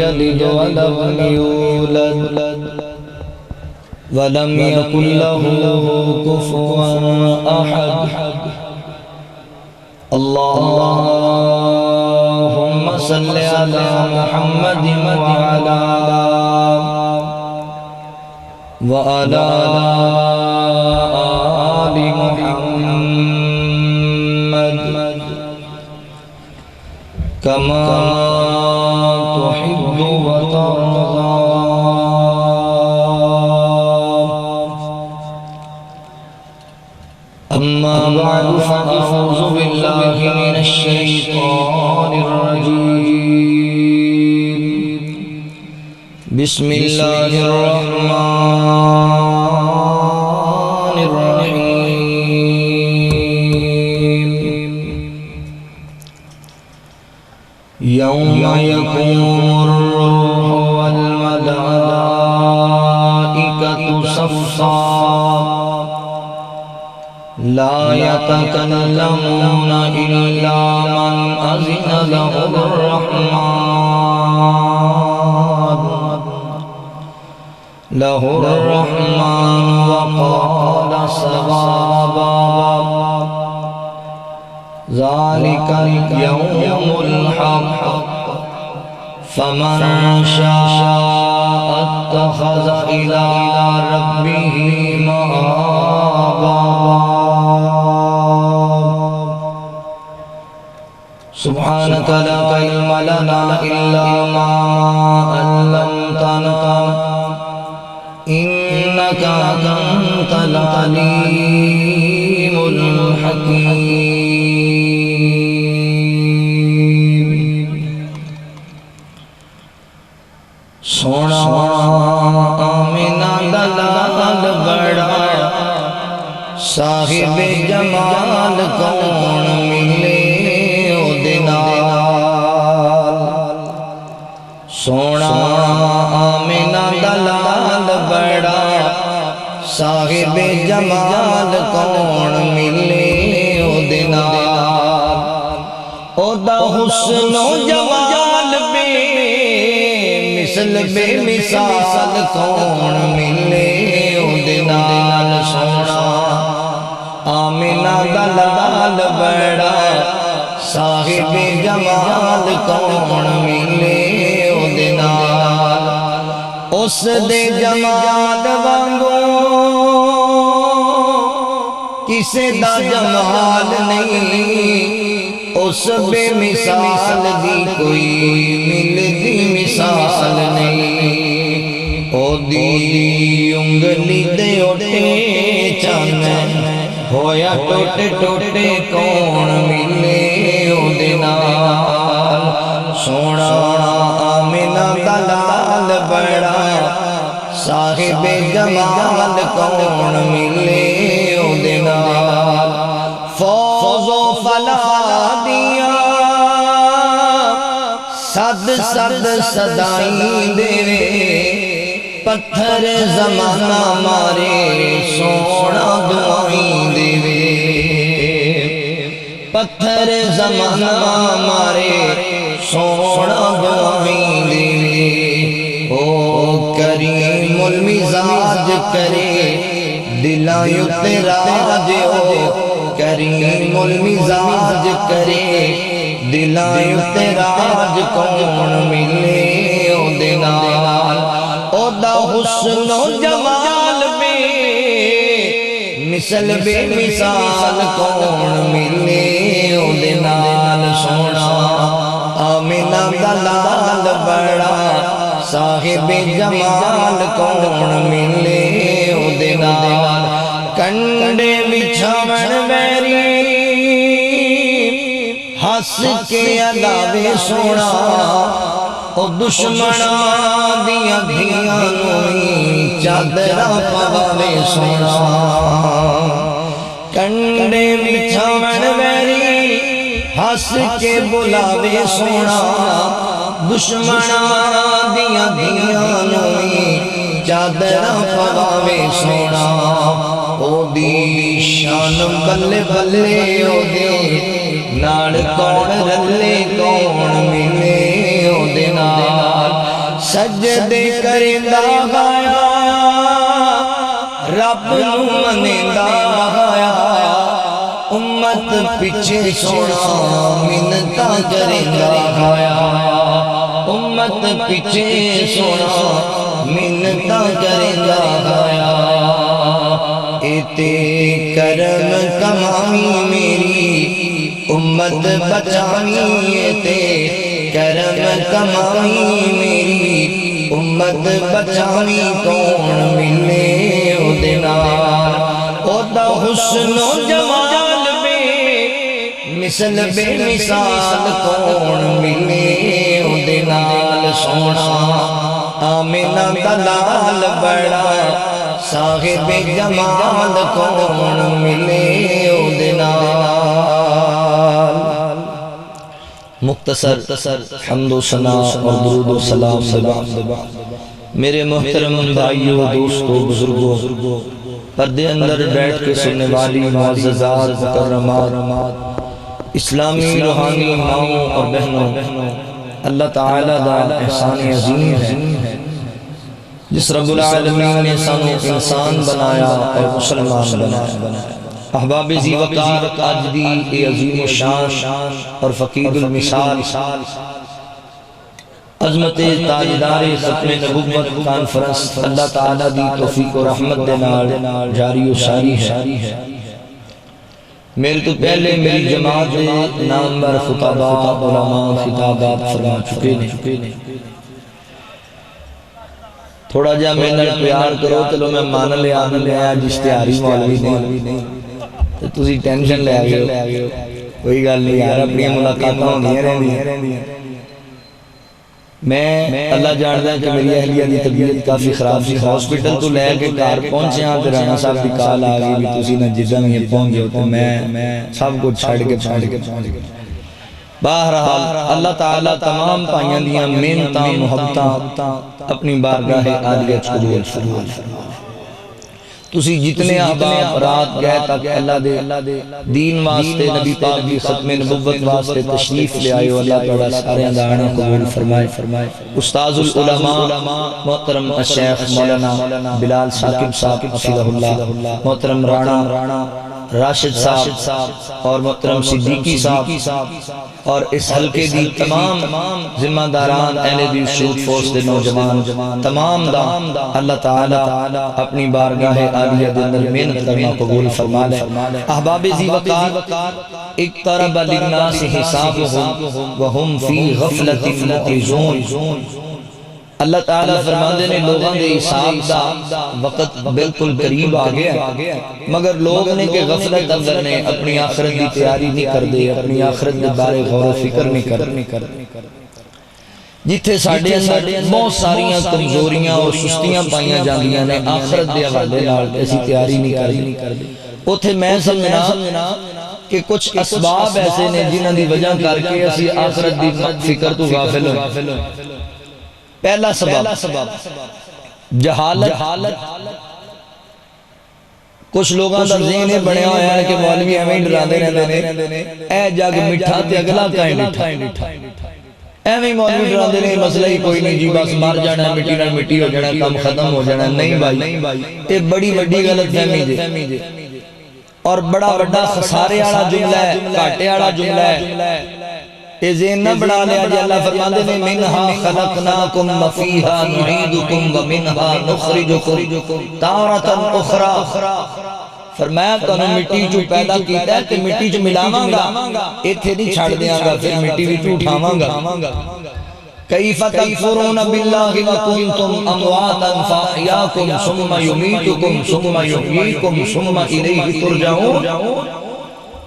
يلد ولم يولد ولم يكن له كفوا أحد اللهم صل على محمد وعلى آل محمد كما تحب وترضى أما بعد فأعوذ بالله من الشيطان الرجيم بسم الله الرحمن الرحيم يوم يقوم الروح والملائكة صفا لا يتكلمون إلا من أذن له الرحمن وقال صوابا ذلك اليوم الحق فمن شاء اتخذ إلى ربه مآبا سبحانك لا علم لنا إلا ما علمتنا إنك أنت العليم الحكيم سونا آمنہ دلال بڑا صاحب جمال کون ملے او دنال سونا آمنہ دلال بڑا صاحب جمال کون ملے او دنال او دا حسن و جمال بے مثل بے مثال کون ملے او دنال سونا آمنہ دلال بڑا صاحب جمال کون ملے او دنال اس دے جمال وانگو کسے دا جمال نہیں اس بے مثال دی کوئی ملتی مثال نہیں او دی انگلی دے اٹھے چانے ہویا ٹوٹے ٹوٹے کون ملے او دنال سونا آمنہ دلال بڑا صاحب جمال کون ملے او دنال فوز و فلاح دیا صد صد صدائیں دے پتھر زمانہ مارے سونا دعائیں دے پتھر زمانہ مارے سونا دعائیں دے او کریم المزاج کرے دلائیں تراج او کریم المزاج کرے دلائیں تراج کون ملے او دنال او دا حسن و جمال بے مثل بے مثال کون ملے او دنال سونا آمنہ دلال بڑا صاحب جمال کون ملے او دنال کنڈے بچھاون میری ہس کے علاوے سونا او دشمنا دیا دھیاں نوئی چادرہ پاوے سونا کنڈے بچھاون میری ہس کے بلاوے سونا دشمنا دیا دھیاں نوئی چادرہ پاوے سونا او دی شان بلے بلے او دے ناڑ کون رلے کون ملے او دے نال سجدے کردا گایا رب نو مندا گایا امت پیچھے سونا منتاں کردا گایا امت پیچھے سونا منتاں کردا گایا اتے کرم کماوی میری امت بچاوی اتے کرم کماوی میری امت بچاوی کون ملے او دے نال او دا حسن و جمال بے مثل بے مثال کون ملے او دے نال سونا آمینہ دلال بڑا صاحب جمال کون ملے او دے نال مختصر حمد و ثنا اور درود و سلام میرے محترم بھائیوں دوستوں بزرگوں پردے اندر بیٹھ کے سننے والی معززات مکرمات اسلامی روحانی ماؤں اور بہنوں اللہ تعالیٰ دا احسان عظیم ہے جس رب العالمین نے سانو انسان بنایا اور مسلمان بنایا احباب ذی وقار آج دی اے عظیم و شان اور فقید المثال عظمت تاجدار ختم نبوت کانفرنس اللہ تعالیٰ دی توفیق و رحمت دے نال جاری و ساری ہے میرے تو پہلے میری جماعت دے نامور خطابات علماء خطابات فرما چکے نے تھوڑا جا میں نے پیار کرو چلو میں مان لے آیا جشتیاری مولوی نہیں تو تسی ٹینشن لے آگئے کوئی گل نہیں یار اپنی ملاقاتاں ہوندیاں رہندیاں میں اللہ جانتا ہے کہ میری اہلیہ دی طبیعت کافی خراب سی ہاسپٹل تو لے کے گھر پہنچے ہاں تے رانا صاحب دی کال آ گئی بھی تسی نہ جدہ نہیں پہنچ جاؤ تو میں سب کو چھڑ کے پہنچ گئے بہرحال اللہ تعالیٰ تمام پائیاں دیاں محنتاں محبتاں اپنی بارگاہ عالیہ قبول فرمائے تسی جتنے احباب رات گئے تک اللہ دے دین واسطے نبی پاک کی ختم نبوت واسطے تشریف لے آئے اللہ تعالیٰ سارے دانا قبول فرمائے استاذ العلماء محترم الشیخ مولانا بلال ثاقب صاحب حفظہ اللہ محترم رانا راشد صاحب اور محترم صدیقی صاحب اور اس حلقے دی تمام ذمہ داران اہل دی شروط فورس دے نوجوان تمام دا اللہ تعالی اپنی بارگاہ عالیہ دے اندر محنت کرنا قبول فرما لے احباب ذی وقار اقترب للناس حسابهم وهم فی غفلت معرضون اللہ تعالیٰ فرماندے نے لوگاں دے حساب دا وقت بالکل قریب آ گیا مگر لوگ نے کہ غفلت اندر نے اپنی آخرت دی تیاری نہیں کر دے اپنی آخرت دے بارے غور و فکر نہیں کر جتھے ساڑھے اندر بہت ساریاں کمزوریاں اور سستیاں پائیاں جاندیاں نے آخرت دے حوالے نال ایسی تیاری نہیں کر دی اوتھے میں سمجھنا کہ کچھ اسباب ایسے نے جنہاں دی وجہ کر کے اسی آخرت دی فکر تو غافل ہو پہلا سبب جہالت کچھ لوگاں دا ذہن بنیا ہوا ہے کہ مولوی ایویں ڈراندے رہندے نے اے جگ میٹھا تے اگلا کائیں ڈٹھا ایویں مولوی ڈراندے نے مسئلہ ہی کوئی نہیں جی بس مر جانا مٹی نال مٹی ہو جانا کام ختم ہو جانا نہیں بھائی اے بڑی بڑی غلط فہمی جے اور بڑا بڑا خسارے والا جملہ ہے گھاٹے والا جملہ ہے اے ذہن نہ بنا لیا جی اللہ فرماندے نے منہا خلقناکم وفیہا نعیدکم ومنہا نخرجکم تارۃ اخری فرمایا تو انہوں مٹی جو پیدا کیتا ہے کہ مٹی جو ملاواں گا ایتھے نہیں چھاڑ دیاں گا پھر مٹی بھی تو اٹھاواں گا کیف تکفرون باللہ وکنتم امواتا فاحیاکم ثم یمیتکم ثم یحییکم ثم الیہ ترجعون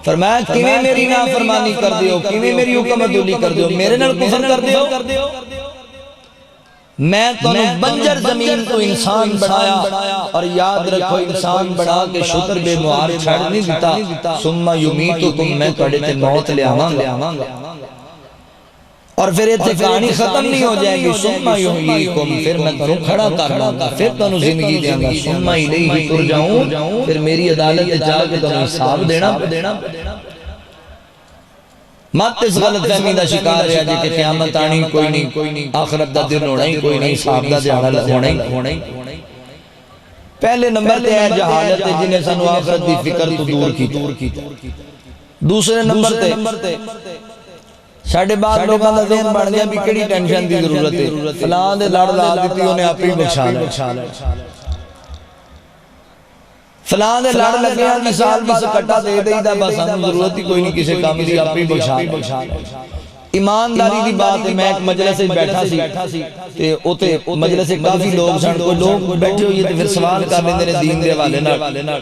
فرمایا کیویں میری نافرمانی کر دیو کیویں میری حکم عدولی کر دیو میرے نال کفر کر دیو میں تو بنجر زمین کو انسان بنایا اور یاد رکھو انسان بنا کے شتر بے موار چھڑ نہیں دیتا ثم یمیتکم میں توڑے تے موت لے آواں گا اور پھر یہ کہانی ختم نہیں ہو جائے گی ثم یحییکم پھر میں تنوں کھڑا کرنا گا پھر تنوں زندگی دیا گا ثم الیہ ترجعون پھر میری عدالت جا کے تنوں حساب دینا مت اس غلط فہمی دا شکار رہا جی کہ قیامت آنی کوئی نہیں، آخرت دا دن ہونا ہی کوئی نہیں، حساب دا دیہڑا ہونا ہی۔ پہلے نمبر تے ہے جہالت جنہیں سانو آخرت دی فکر تو دور کی۔ دوسرے نمبر تے ساڑھے بعض لوگاں دا ذہن بن گیا بھی کڑی ٹینشن دی ضرورت ہے، فلاں دے لڑ لا دیتی انہیں آپ ہی بخشا لے، فلاں دے لڑ لگیا مثال بس کٹا دے دے دا بس ہم ضرورت ہی کوئی نہیں کسی کام دی آپ ہی بخشا لے۔ ایمانداری دی بات ہے، میں ایک مجلس سے بیٹھا سی تے اوتے مجلس سے کافی لوگ سن، کوئی لوگ بیٹھے ہوئے تے پھر سوال کر لیندے نے دین دے حوالے نال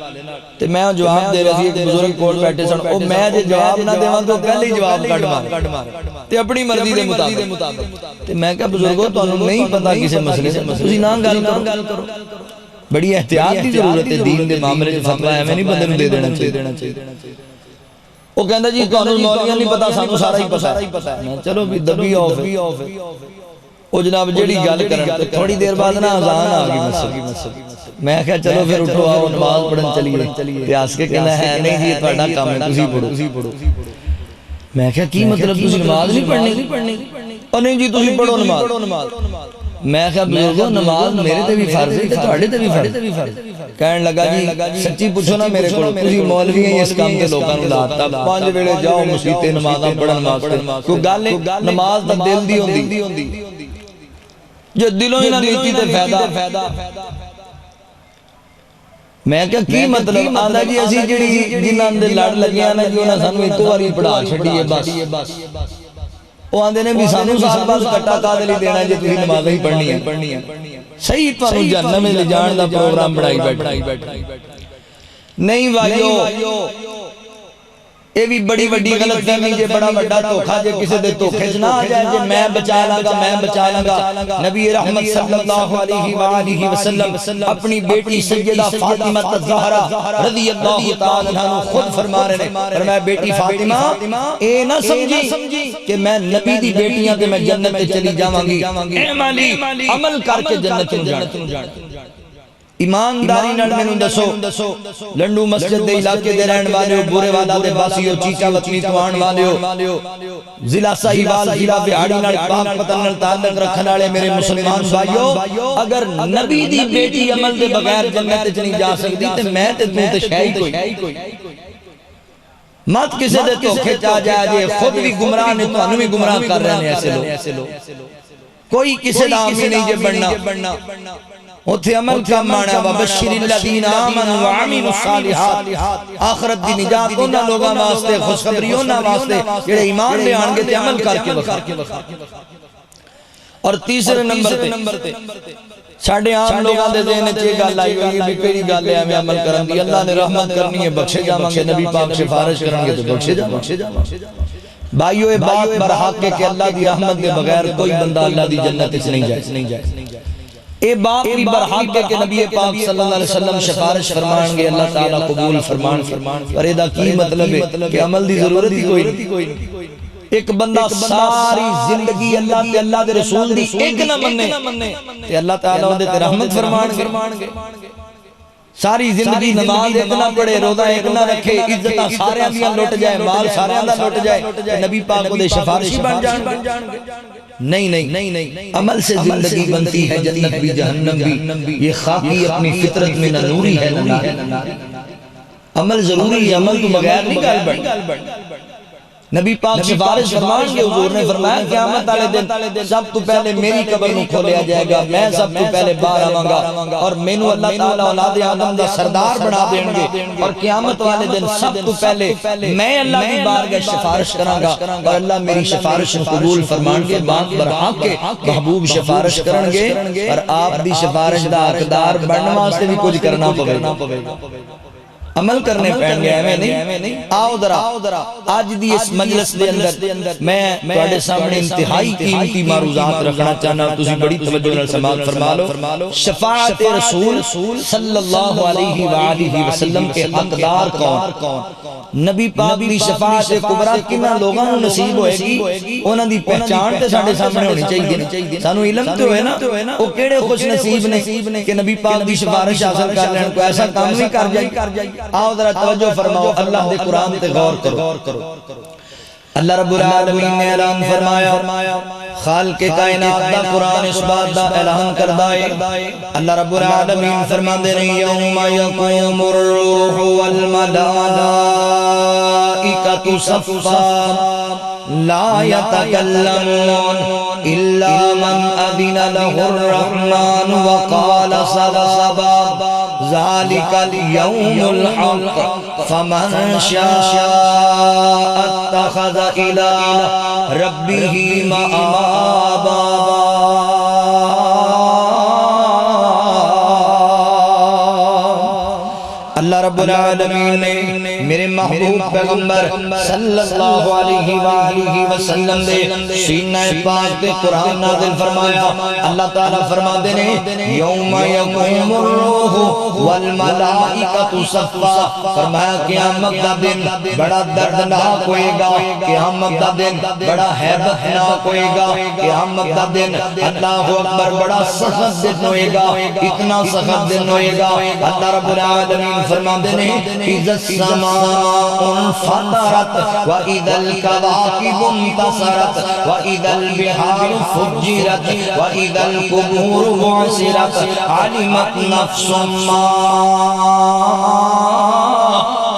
تے میں جواب دے رہا سی، ایک بزرگ کول بیٹھے سن، او میں جے جواب نہ دیواں تو پہلے ہی جواب کٹ مار تے اپنی مرضی دے مطابق تے میں کہا بزرگو تانوں نہیں پتہ کسے مسئلے سے تسی نہ گل کرو، بڑی احتیاط دی ضرورت ہے دین دے معاملے وچ، فتوی ایویں نہیں بندے نوں دے دینا چاہیے۔ وہ کہندا جی تانوں مولویاں نہیں پتہ سانوں سارا ہی پتہ ہے، میں چلو بھی دبی آف او جناب جیڑی گل کرن تے تھوڑی دیر بعد نا اذان آ گئی مسجد، میں کہا چلو پھر اٹھو آؤ نماز پڑھن چلیے، تے اس کے کہنا ہے نہیں جی تہاڈا کام ہے تسی پڑھو۔ میں کہا کی مطلب تسی نماز نہیں پڑھنی؟ او نہیں جی تسی پڑھو نماز۔ میں کہا بزرگو نماز میرے تے بھی فرض ہے تے تہاڈے تے بھی فرض۔ کہنے لگا جی سچی پوچھو نا میرے کو، تسی مولوی ہیں اس کام تے لوکاں نوں لاتا، 5 ویلے جاؤ مسجد تے نمازاں پڑھن واسطے، کوئی گل نماز تے دل دی ہوندی، جو دلوں ہی نہ نیتی تے فائدہ۔ میں کہا کی مطلب؟ آندا جی اسی جڑی جنہاں دے لڑ لگیاں نا جی انہاں سانوں ایک واری پڑھا چھڈیے بس، وہ آندے نے بھی سانوں سال بعد کٹا کا دلی دینا جی تسی نمازیں ہی پڑھنی ہے، صحیح تانوں جہنم لے جان دا پروگرام بنائی بیٹھا۔ نہیں بھائیو اے بھی بڑی وڈی غلط فہمی جے، بڑا وڈا دھوکھا جے کسے دے دھوکھے چ نہ آ جائے جے میں بچا لاں گا۔ نبی رحمت صلی اللہ علیہ وآلہ وسلم اپنی بیٹی سیدہ فاطمہ الزہرا رضی اللہ تعالی عنہا خود فرما رہے ہیں، فرمایا بیٹی فاطمہ اے نہ سمجھی کہ میں نبی دی بیٹیاں تے میں جنت تے چلی جاواں گی، عمل کر کے جنت نوں جانا۔ ایمانداری نال مینوں دسو لنڈو مسجد دے علاقے دے رہن والے بورے والا دے باسیو چیچا وطنی تو آن والے ضلع ساہیوال ضلع بہاڑی نال پاک پتن نال تعلق رکھن والے میرے مسلمان بھائیو، اگر نبی دی بیٹی عمل دے بغیر جنت وچ نہیں جا سکتی تے میں تے تو تے شے ہی کوئی۔ مت کسے دے دھوکھے چ آ جائے جے، خود بھی گمراہ نے تانوں بھی گمراہ کر رہے ہیں ایسے لوگ، کوئی کسے دا آمین نہیں جے بننا۔ اتھے عمل کا معنی وَبَشِّرِ الَّذِينَ آمَنُوا وَعَمِلُوا الصَّالِحَاتِ، آخرت دی نجات انہاں لوگاں واسطے، خوشخبری انہاں واسطے جڑے ایمان لے آن گے تے عمل کر کے بخا۔ اور تیسرے نمبر تے ساڑھے عام لوگاں دے ذہن وچ یہ گل آئی ہوئی ہے بھی کیڑی گل ہے ہمیں عمل کرن دی، اللہ نے رحمت کرنی ہے بخشے جاواں گے، نبی پاک سفارش کرن گے تو بخشے جاواں گے۔ بھائیو یہ بات برحق ہے کہ اللہ دی رحمت دے بغیر کوئی بندہ اللہ دی جنت وچ نہیں جائے۔ اے بات بھی برحق ہے کہ نبی پاک صلی اللہ علیہ وسلم سفارش فرمان گے، اللہ تعالیٰ قبول فرمان، پر ایدہ کی مطلب ہے کہ عمل دی ضرورت ہی کوئی نہیں۔ ایک بندہ ساری زندگی اللہ دے رسول دی ایک نہ مننے تے اللہ تعالیٰ اندے تے رحمت فرمان گے، ساری زندگی نماز ایک نہ پڑھے، روزہ ایک نہ رکھے، عزتاں سارے اندیاں لوٹ جائے، مال سارے اندہ لوٹ جائے، نبی پاک کو دے سفارشی بن جان گے۔ نہیں، عمل سے زندگی بنتی ہے، جنت بھی جہنم بھی، یہ خاکی اپنی فطرت میں نہ نوری ہے نہ عمل ضروری ہے، عمل تو بغیر نہیں کال بڑھ۔ نبی پاک سفارش فرمان کے حضور نے فرمایا قیامت والے دن سب تو پہلے میری قبر نو کھولیا جائے گا، میں سب تو پہلے باہر آواں گا اور مینوں اللہ تعالیٰ اولاد آدم دا سردار بنا دیں گے، اور قیامت والے دن سب تو پہلے میں اللہ کی بارگاہ سفارش کراں گا اور اللہ میری سفارش قبول فرمان کے بات برحق کے محبوب سفارش کرن گے، اور آپ دی سفارش دا حقدار بننے واسطے بھی کچھ کرنا پوے گا، عمل کرنے پہن گیا ہے نہیں۔ آؤ درہ آج دی اس مجلس دے اندر میں تواڈے سامنے انتہائی قیمتی معروضات رکھنا چاہنا، تسی بڑی توجہ نال سماعت فرما لو۔ شفاعت رسول صلی اللہ علیہ وآلہ وسلم کے حقدار کون؟ نبی پاک دی شفاعت کبریٰ کنہ لوگاں نوں نصیب ہوئے گی، انہاں دی پہچان تے ساڈے سامنے ہونی چاہیے، سانو علم تے ہوئے نا او کیڑے خوش نصیب نے کہ نبی پاک دی سفارش حاصل کر لین، کوئی ایسا کام نہیں کر جائے۔ آؤ ذرا توجہ فرماؤ، اللہ دے قرآن تے غور کرو۔ اللہ رب العالمین نے اعلان فرمایا خالق کائنات دا قرآن اس بات دا اعلان کردہ ہے اللہ رب العالمین فرماندے نے یوم یقوم الروح والملائکۃ صفا لا يتكلمون الا من اذن له الرحمن وقال صوابا ذلك اليوم الحق فمن شاء اتخذ الى ربه مآبا اللہ رب العالمین نے میرے محبوب پیغمبر صلی اللہ علیہ وآلہ وسلم دے سینہ پاک دے قرآن نازل فرمایا اللہ تعالیٰ فرما دینے یوم یقوم الروح والملائکۃ صفا فرمایا قیامت دا دن بڑا دردناک ہوئے گا قیامت دا دن بڑا ہیبتناک ہوئے گا قیامت دا دن اللہ اکبر بڑا سخت دن ہوئے گا اتنا سخت دن ہوئے گا اللہ رب العالمین فرما دینے اذا السماء انفطرت واذا الكواكب انتصرت واذا البحار فجرت واذا القبور بعثرت علمت نفس ما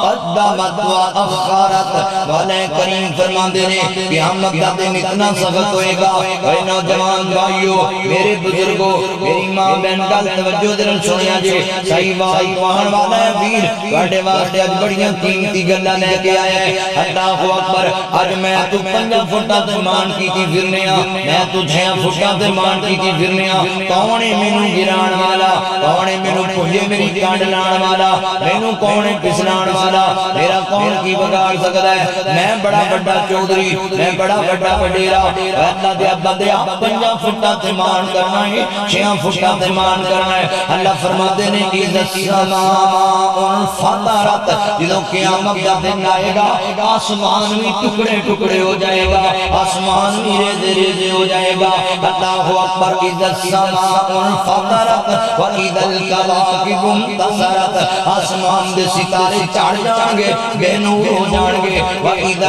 قدمت وأخرت والے کریم فرما دینے قیامت دا دن اتنا سخت ہوئے گا اے نوجوان بھائیو میرے بزرگوں میری ماں بہن گل توجہ دل سنیا جے صحیح بھائی وہاں والا ہے ویر واڑے واسطے اج بڑیاں قیمتی گلاں لے کے آیا ہے اللہ اکبر اج میں تو 5 فٹاں تے مان کیتی پھرنے آ میں تو 6 فٹاں تے مان کیتی پھرنے آ کون ہے مینوں گران والا کون ہے مینوں پھجے میری کانڈ لان والا مینوں کون ہے پسلان والا میرا کون کی بگاڑ سکتا ہے میں بڑا بڑا چودھری میں بڑا بڑا وڈیرا اللہ دے بندے 5 فٹاں تے مان کرنا ہے 6 فٹاں تے مان کرنا ہے اللہ فرماتے ہیں اذا السماء انفطرت جدوں قیامت دا دن آئے گا آسمان بھی ٹکڑے ٹکڑے ہو جائے گا آسمان بھی ریزے ریزے ہو جائے گا اللہ اکبر اذا السماء انفطرت واذا الكواكب انتصرت آسمان دے ستارے چڑھ جان گے بے نور ہو جان گے وَإِذَا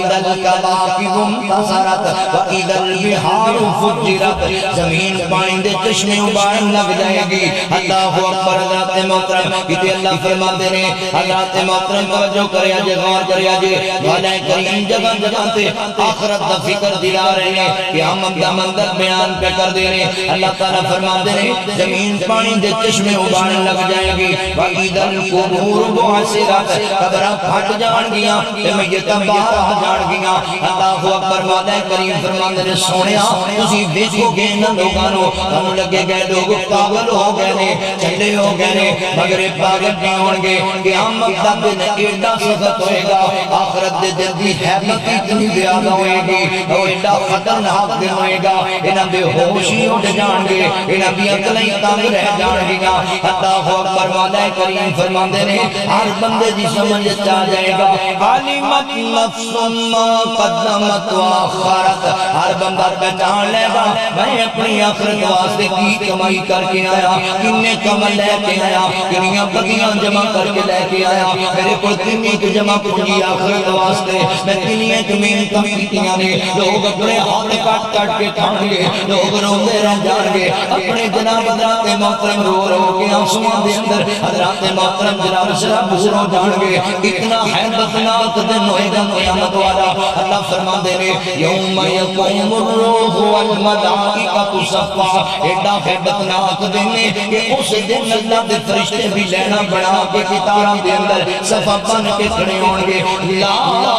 الْكَوَاكِبُ انتَصَرَتْ وَإِذَا الْبِحَارُ فُجِّرَتْ زمین پانی دے چشمے ابارن لگ جائے گی اللہ اکبر حضرات محترم کتے اللہ فرما دینے حضرات محترم توجہ کریا جے غور کریا جے والے کریم جگہ جگہ تے آخرت دا فکر دلا رہے ہیں قیامت دا منظر بیان پہ کر دینے اللہ تعالیٰ فرما دینے زمین پانی دے چشمے ابارن لگ جائے گی وَإِذَا الْقُبُورُ بعثرت قبرہ پھٹ جان گیا میتاں باہر آ جان گیا اللہ اکبر مولا کریم فرماندے نے سونیا تسی دیکھو گے نہ لوگاں نو تانوں لگے گئے لوگ پاگل ہو گئے نے چلے ہو گئے نے مگر پاگل نہیں ہون گے قیامت دا دن ایڈا سخت ہوئے گا آخرت دے دن دی حیبت اتنی زیادہ ہوئے گی او ایڈا خطرناک دن ہوئے گا انہاں بے ہوشی اٹھ جان گے انہاں دی عقلیں تنگ رہ جان گیا اللہ اکبر مولا کریم فرماندے نے ہر بندے دی سمجھ چاہ جائے گا علمت نفس ما قدمت واخرت ہر بندہ پہچان لے گا میں اپنی آخرت واسطے کی کمائی کر کے آیا کنے کمل لے کے آیا کنیاں بدیاں جمع کر کے لے کے آیا میرے کو کنی کی جمع پونجی آخرت واسطے میں کنیاں کمین کمیتیاں نے لوگ اپنے ہاتھ کٹ کٹ کے کھان گے لوگ روندے رہ جان گے اپنے جناب حضرات محترم رو رو کے آنسوان دے اندر حضرات محترم جناب شراب بھور ہو جان گے اتنا حیبتناک دن ہوئے گا قیامت والا اللہ فرما دے نے یوم یقوم الروح والملائکۃ صفا ایڈا حیبتناک دن ہے کہ اس دن اللہ دے فرشتے بھی لینا بنا کے کتاراں دے اندر صفا بن کے کھڑے ہون گے لا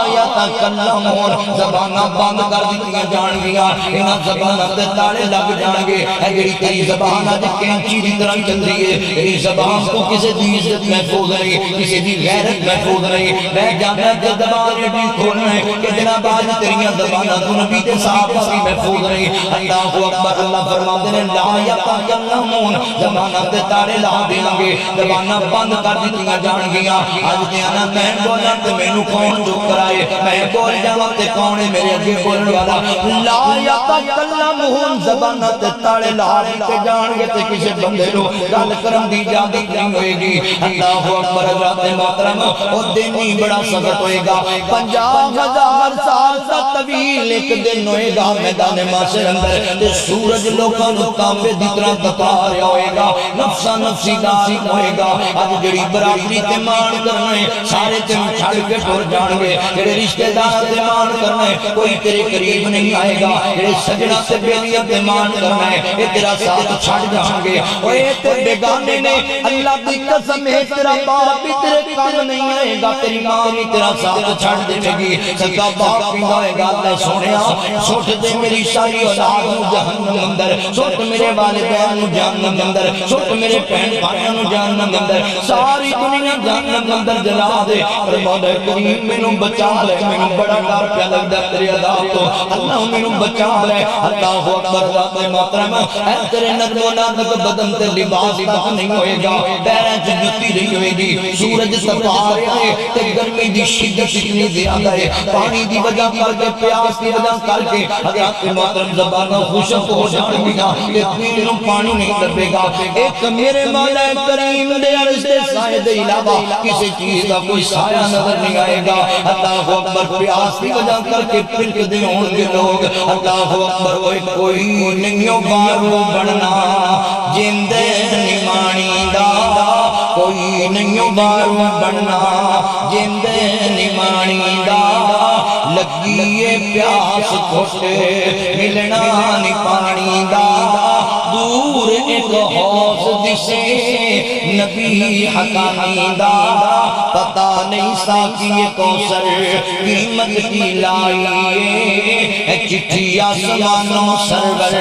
یتکلمون زباناں بند کر دتیاں جان گیاں انہاں زباناں تے تالے لگ جان گے اے جڑی تیری زبان اج کینچی دی طرح چلدی ہے تیری زبان کو کسے دی عزت محفوظ نہیں کسی دی غیرت محفوظ نہیں میں جانا کہ زبان بھی کھولنا ہے کہ جناب آج تیریاں زبانہ تو نبی تے صحابہ بھی محفوظ نہیں اللہ اکبر اللہ فرماتے ہیں لا یتکلمون زبانہ تے تاڑے لا دیاں گے زبانہ بند کر دتیاں جان گیاں اج تے انا میں بولاں تے مینوں کون چپ کرائے میں بول جاواں تے کون ہے میرے اگے بولن والا لا یتکلمون زبانہ تے تاڑے لا کے جان گے تے کسے بندے نو گل کرن دی اجازت نہیں ہوئے گی اللہ اکبر حضرات محترم او دن ہی بڑا سخت ہوئے گا 50,000 سال کا طویل ایک دن ہوئے گا میدان معاشر اندر تے سورج لوکاں نو تانبے دی طرح تپا رہا ہوئے گا نفسا نفسی داری ہوئے گا اج جڑی برادری تے مان کرنا ہے سارے تے چھڑ کے ٹر جان گے جڑے رشتہ دار تے مان کرنا ہے کوئی تیرے قریب نہیں آئے گا جڑے سجنا تے بیویاں تے مان کرنا ہے اے تیرا ساتھ چھڑ جان گے اوے تے بیگانے نے اللہ دی قسم ہے تیرا باپ بھی تیرے کام نہیں آئے گا تیری ماں بھی تیرا ساتھ چھڑ دے گی سکا باپ بھی آئے گا اللہ سونیا سوٹ دے میری ساری اولاد نو جہنم اندر سوٹ میرے والدین نو جہنم اندر سوٹ میرے بہن بھائیاں نو جہنم اندر ساری دنیا جہنم اندر جلا دے اور مولا کریم مینوں بچا لے مینوں بڑا ڈر پیا لگدا تیرے عذاب تو اللہ مینوں بچا لے اللہ اکبر ذات محترم اے تیرے نظم و نازک بدن تے لباس تک نہیں ہوئے گا پیراں وچ جُتی نہیں ہوئے گی سورج تپا رہا ہے تے گرمی دی شدت اتنی زیادہ ہے پانی دی وجہ کر کے پیاس دی وجہ کر کے حضرات محترم زباناں خشک ہو جان گیا کہ پینے نوں پانی نہیں لبے گا ایک میرے مولا کریم دے عرش دے سائے دے علاوہ کسی چیز کا کوئی سایہ نظر نہیں آئے گا اللہ اکبر پیاس دی وجہ کر کے پھر دے ہون گے لوگ اللہ اکبر کوئی نہیں بارو بننا جندے نمانی دا کوئی نہیں بارو بننا جندے نمانی دا لگیے پیاس کھوٹے ملنا نی پانی دا دور ایک حوض دسے نبی حقانی دا پتہ نہیں ساکی کوثر قیمت کی لائیے چٹھی آسمانوں سرور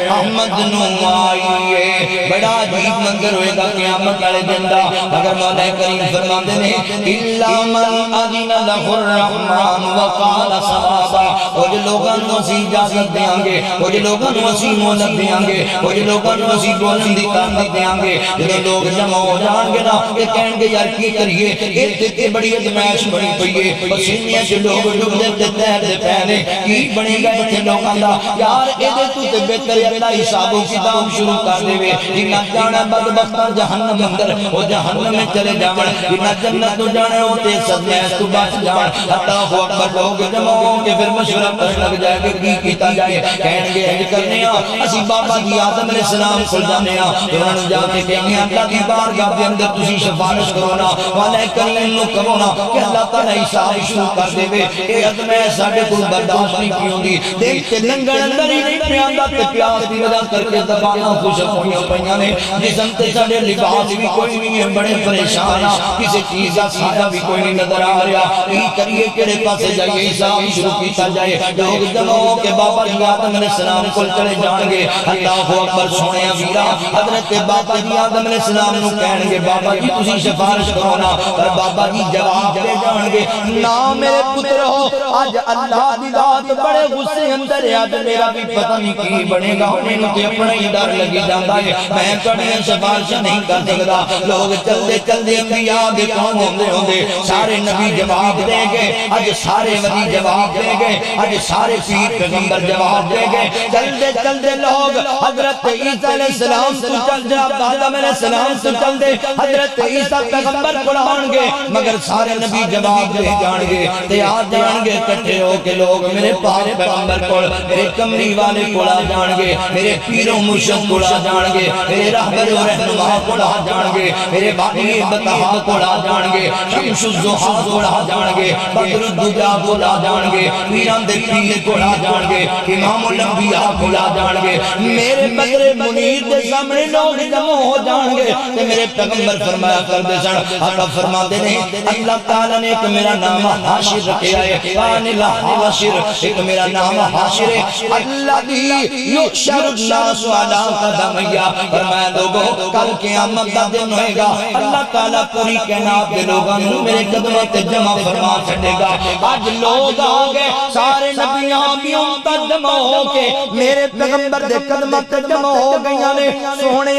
احمد نو آئیے بڑا عجیب منظر ہوئے گا قیامت والے دن دا اگر مولا کریم فرماتے ہیں الا من اذن له الرحمن وقال صوابا وہ جو لوگاں نو اسی اجازت دیاں گے وہ جو لوگاں نو اسی مہلت دیاں گے وہ جو لوگاں نو اسی بولن دی طاقت دیاں گے جدوں لوگ جمع ہو جان گے نا کہ کہیں گے یار کی کریے اتنی بڑی ازمائش بڑی پئی ہے پسینے چ لوگ ڈبدے تے تیرتے پے کی بنے گا اتنے لوگاں دا یار اے تو تے بہتر اللہ حساب و کتاب شروع کر دے جنہ جانا بدبختاں جہنم اندر وہ جہنم میں چلے جاون جنہ جنت تو جانا وہ تے سزائے تو بچ جان اللہ اکبر لوگ جمع ہو کے پھر مشورہ کرنے لگ جائے کہ کی کیتا جائے کہیں گے انج کرنے اسی بابا جی آدم علیہ السلام کول جانے انہاں نوں جا کے کہیں اللہ دی بارگاہ دے اندر تسی سفارش کرو نا مولا کریم نو کہو نا کہ اللہ تعالی حساب شروع کر دے اے عزم ساڈے کول برداشت نہیں کی ہوندی دل تے لنگڑ اندر ہی نہیں پیاندا تے پیاس دی وجہ کر کے زباناں خشک ہوئیاں پیاں نے جسم تے ساڈے لباس بھی کوئی نہیں ہے بڑے پریشان کسی چیز دا سیدھا بھی کوئی نہیں نظر آ رہا کی کریے کیڑے پاسے جائیے حساب شروع کیتا جائے لوگ جمع ہو کے بابا جی آدم علیہ السلام کول چلے جان گے اللہ اکبر سونیا ویرا حضرت بابا جی آدم علیہ السلام نو کہن گے بابا جی تسی سفارش کرو نا پر بابا جی جواب دے جان گے نا میرے پتر ہو اج اللہ دی ذات بڑے غصے اندر ہے اج میرا بھی پتہ نہیں کی بنے گا مینوں تے اپنا ہی ڈر لگی جاندا ہے میں کڑی سفارش نہیں کر سکدا لوگ چلدے چلدے انبیاء دے قوم ہوندے سارے نبی جواب دے گئے اج سارے ولی جواب دے گئے اج سارے پیر پیغمبر جواب دے گئے چلدے چلدے لوگ حضرت عیسیٰ علیہ السلام تو چل جا آدم علیہ السلام تو چل دے حضرت عیسیٰ پیغمبر کو آن گے مگر سارے نبی جواب دے جان گے تے آ جان گے کٹھے ہو کے لوگ میرے پاک پیغمبر کو میرے کمری والے کو آ جان گے میرے پیر و مرشد کو آ جان گے میرے راہبر و رہنما کو آ جان گے میرے باقی بتہا کو آ جان گے شمس الضحیٰ کو آ جان گے بدر الدجا کو آ جان گے پیران دے پیر کو آ جان گے امام الانبیاء کو آ جان گے میرے بدر منیر دے سامنے لوگ جمع ہو جان گے تے میرے پیغمبر فرمایا کر دے سن آقا فرما دے نہیں اللہ تعالیٰ نے ایک میرا نام حاشر رکھے آئے قان الحاشر ایک میرا نام حاشر ہے اللہ دی یحشر الناس علی قدمیا فرمایا لوگوں کل قیامت دا دن ہوئے گا اللہ تعالیٰ پوری کائنات دے لوگاں نوں میرے قدموں تے جمع فرما چھڑے گا آج لوگ آ گئے سارے نبیاں بھی امت جمع ہو کے میرے پیغمبر دے قدموں تے جمع ہو گئیاں نے سونے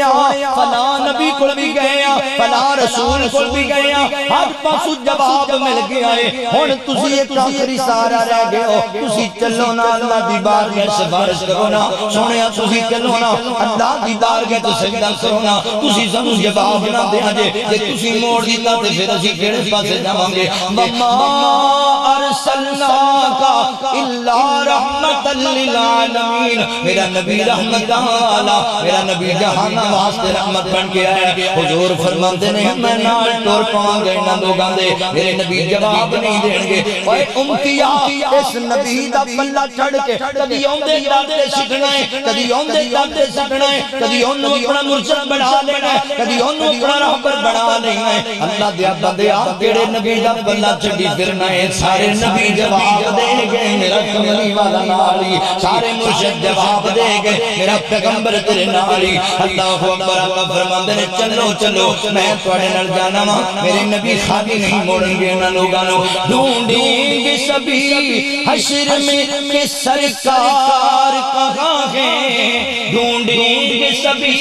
فلاں نبی کول بھی گئے فلاں رسول کول بھی گئے ہر پاسوں جواب مل گیا ہے ہن تسی ایک آخری سہارا رہ گئے ہو تسی چلو نا اللہ دی بارگاہ سفارش کرو نا سونے تسی چلو نا اللہ دی بارگاہ تے سجدہ کرو نا تسی سانو جواب نہ دیا جے تسی موڑ دیتا تے پھر اسی کیڑے پاسے جاواں گے وما ارسلناک الا رحمت للعالمین میرا نبی رحمت والا میرا نبی جہان واسطے رحمت بن کے آیا حضور فرماتے نے میں نال ٹر پاواں گا انہاں لوگاں دے میرے نبی جواب نہیں دین گے اوے امتیا اس نبی دا پلہ چھڑ کے کدی اوندے ڈاڈے سٹنا ہے کدی اوندے ڈاڈے سٹنا ہے کدی اونوں اپنا مرشد بنا لینا ہے کدی اونوں اپنا رہبر بنا لینا ہے اللہ دیا بندیا کیڑے نبی دا پلہ چھڈی پھرنا ہے سارے نبی جواب دے گئے میرا کملی والا نالی سارے مرشد جواب دے گئے میرا پیغمبر تیرے نالی اللہ اکبر اللہ فرماندے نے چلو چلو میں تواڈے نال جانا وا میرے نبی خالی نہیں موڑن گے انہاں لوگاں نو ڈھونڈیں گے سبھی حشر میں کہ سرکار کہاں ہیں ڈھونڈیں گے سبھی